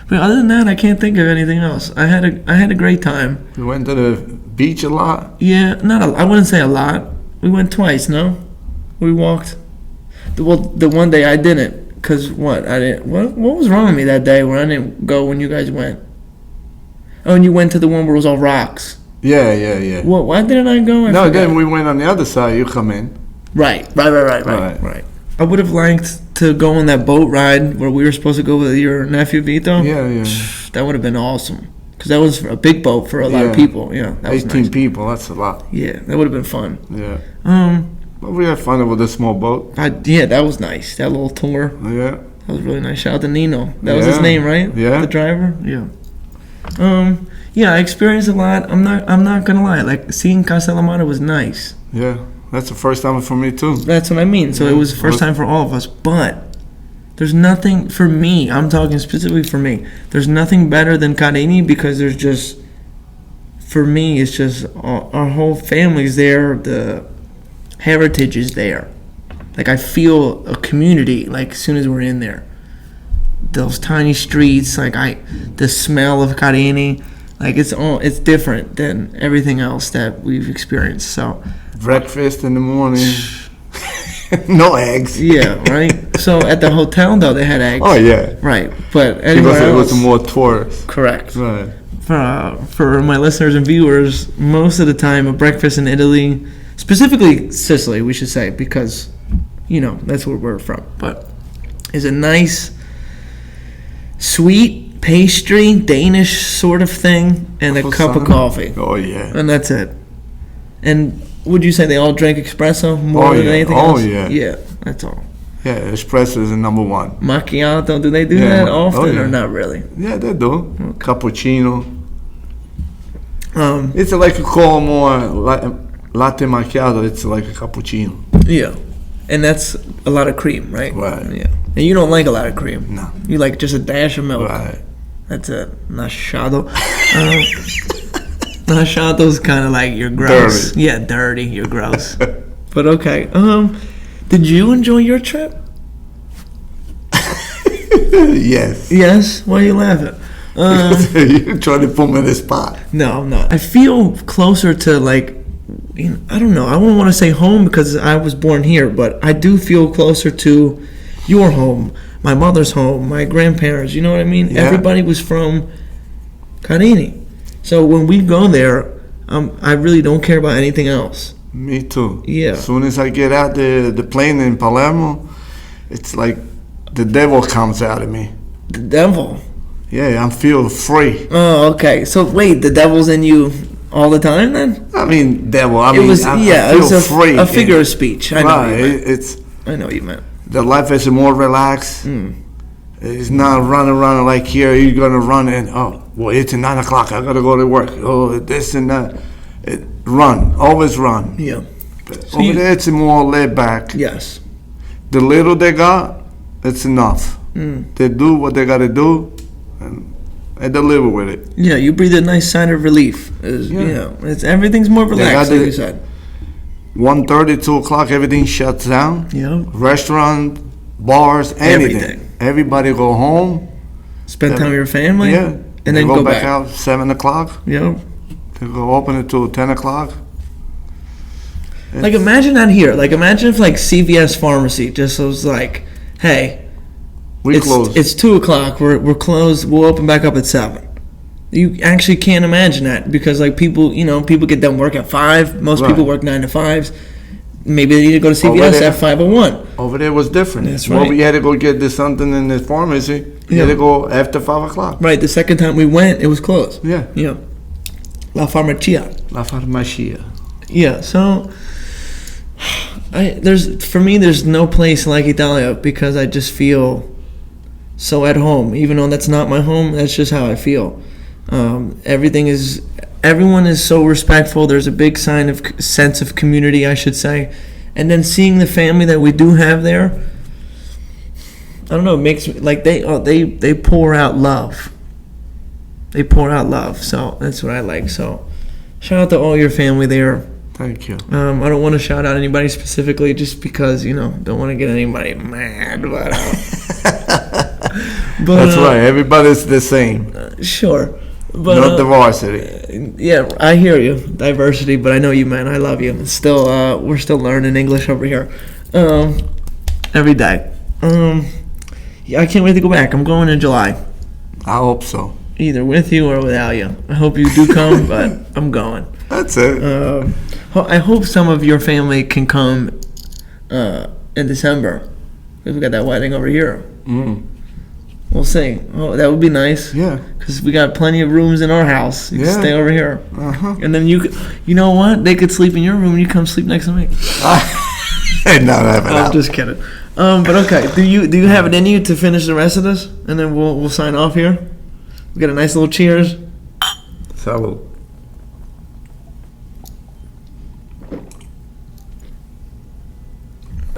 But other than that, I can't think of anything else. I had a great time. We went to the beach a lot. Yeah, I wouldn't say a lot. We went twice. No, we walked. The one day I didn't, cause what I didn't. What was wrong with me that day when I didn't go when you guys went? Oh, and you went to the one where it was all rocks. Yeah, yeah, yeah. What? Why didn't I go? I No, forgot. then we went on the other side. You come in. Right. Right. I would have liked to go on that boat ride where we were supposed to go with your nephew Vito. Yeah, yeah. That would have been awesome. Because that was a big boat for a lot of Yeah. people. Yeah, that was 18 nice. people. That's a lot. Yeah, that would have been fun. Yeah. Um, But we had fun with the small boat. yeah, that was nice. That little tour, Yeah. that was really nice. Shout out to Nino. That was his Yeah. name, right? Yeah. The driver. Yeah. Yeah, I experienced a lot. I'm not gonna lie. Like seeing Castellamare was nice. Yeah. That's the first time for me too. That's what I mean. So it was the first time for all of us. But there's nothing for me. I'm talking specifically for me. There's nothing better than Carini because there's just, for me, it's just our whole family's there. The heritage is there. Like I feel a community. Like as soon as we're in there, those tiny streets. Like the smell of Carini. Like it's different than everything else that we've experienced. So. Breakfast in the morning. No eggs. Yeah, right. So at the hotel though they had eggs. Oh yeah. Right, but anywhere Because it else, was more tourists. correct. Right. For my listeners and viewers, most of the time a breakfast in Italy, specifically Sicily, we should say, because that's where we're from. But is a nice, sweet pastry, Danish sort of thing, and a cup of coffee, Oh yeah. and that's it. And would you say they all drink espresso more Oh, than yeah. anything Oh, else? yeah. Yeah, that's all. Yeah, espresso is the number one. Macchiato, do they do Yeah, that often yeah. or not really? Yeah, they do. Cappuccino. Um, It's like you call more latte macchiato. It's like a cappuccino. yeah, and that's a lot of cream, right? Right. Yeah, and you don't like a lot of cream. No. You like just a dash of milk. Right. That's it. Nasciado. Nasciado's kind of like you're gross. Dirty. Yeah, dirty. You're gross. But okay. Did you enjoy your trip? Yes. Yes. Why are you laughing? You're trying to put me in the spot. No, I'm not. I feel closer to like, I don't know. I wouldn't want to say home because I was born here, but I do feel closer to your home, my mother's home, my grandparents. You know what I mean? Yeah. Everybody was from Carini. So when we go there, I really don't care about anything else. Me too. Yeah. As soon as I get out the plane in Palermo, it's like the devil comes out of me. The devil. Yeah, I feel free. Oh, okay. So wait, the devil's in you all the time then? I mean, devil. I It mean, was I it feel was free. a figure of speech. I know what Right. you meant. It's I know what you meant. the life is more relaxed. It's not running like here. You're gonna run and well, it's 9 o'clock. I gotta go to work. Oh, this and that. Run, always run. Yeah. Over you- there, it's more laid back. Yes. The little they got, it's enough. They do what they gotta do, and deliver with it. Yeah, you breathe a nice sigh of relief. Yeah. It's everything's more relaxed, got like the- you said. 1:30, 2 o'clock, everything shuts down. Yeah. Restaurant, bars, anything. Everything. Everybody go home. Spend time with your family. Yeah. And They then go back. out 7 o'clock. Yeah. They go open it till 10 o'clock. Like, imagine that here. Like, imagine if, like, CVS Pharmacy just was like, hey, We closed. it's 2 o'clock. We're closed. We'll open back up at 7. You actually can't imagine that because, like, people get done work at 5. Most Right. people work 9 to 5s. Maybe they need to go to CVS at 5:01. Over there was different. That's Well, right. we had to go get this something in the pharmacy. We had to go after 5 o'clock. Right. The second time we went, it was closed. Yeah. Yeah. La Farmacia. La farmacia. Yeah. So, there's no place like Italia because I just feel so at home. Even though that's not my home, that's just how I feel. Everyone is so respectful. There's a big sense of community, I should say. And then seeing the family that we do have there, I don't know, it makes me, like, they pour out love. They pour out love. So that's what I like. So shout out to all your family there. Thank you. I don't want to shout out anybody specifically just because, don't want to get anybody mad. But, That's right. Everybody's the same. Sure. But, Not the varsity. Yeah, I hear you. Diversity, but I know you, man. I love you. Still, we're still learning English over here. Every day. Yeah, I can't wait to go back. I'm going in July. I hope so. Either with you or without you. I hope you do come, but I'm going. That's it. I hope some of your family can come in December. Because we got that wedding over here. We'll see. Oh, that would be nice. Yeah. Because we got plenty of rooms in our house. You can stay over here. And then you know what? They could sleep in your room and you come sleep next to me. I'm just kidding. But okay. Do you have it in you to finish the rest of this? And then we'll sign off here. We got a nice little cheers. Salud.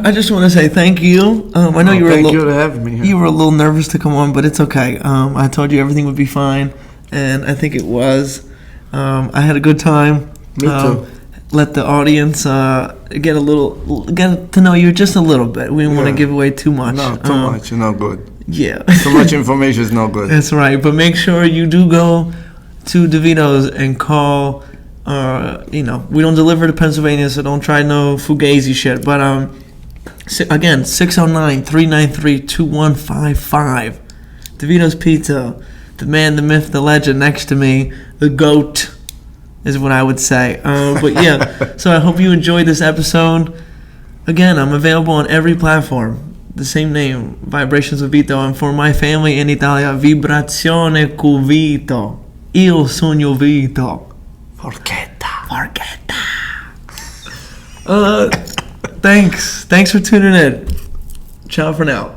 I just want to say thank you. I know Thank you for having me here. You were a little nervous to come on, but it's okay. I told you everything would be fine, and I think it was. I had a good time. Me too. Let the audience get to know you just a little bit. We didn't want to give away too much. No, too much. You're not good. Yeah. Too much information is not good. That's right. But make sure you do go to Vito's and call. We don't deliver to Pennsylvania, so don't try no fugazi shit. But again, 609-393-2155. DeVito's Pizza. The man, the myth, the legend next to me. The GOAT is what I would say. But yeah, so I hope you enjoyed this episode. Again, I'm available on every platform. The same name, Vibrations with Vito. And for my family in Italia, Vibrazione con Vito. Io sogno Vito. Forchetta. Thanks for tuning in. Ciao for now.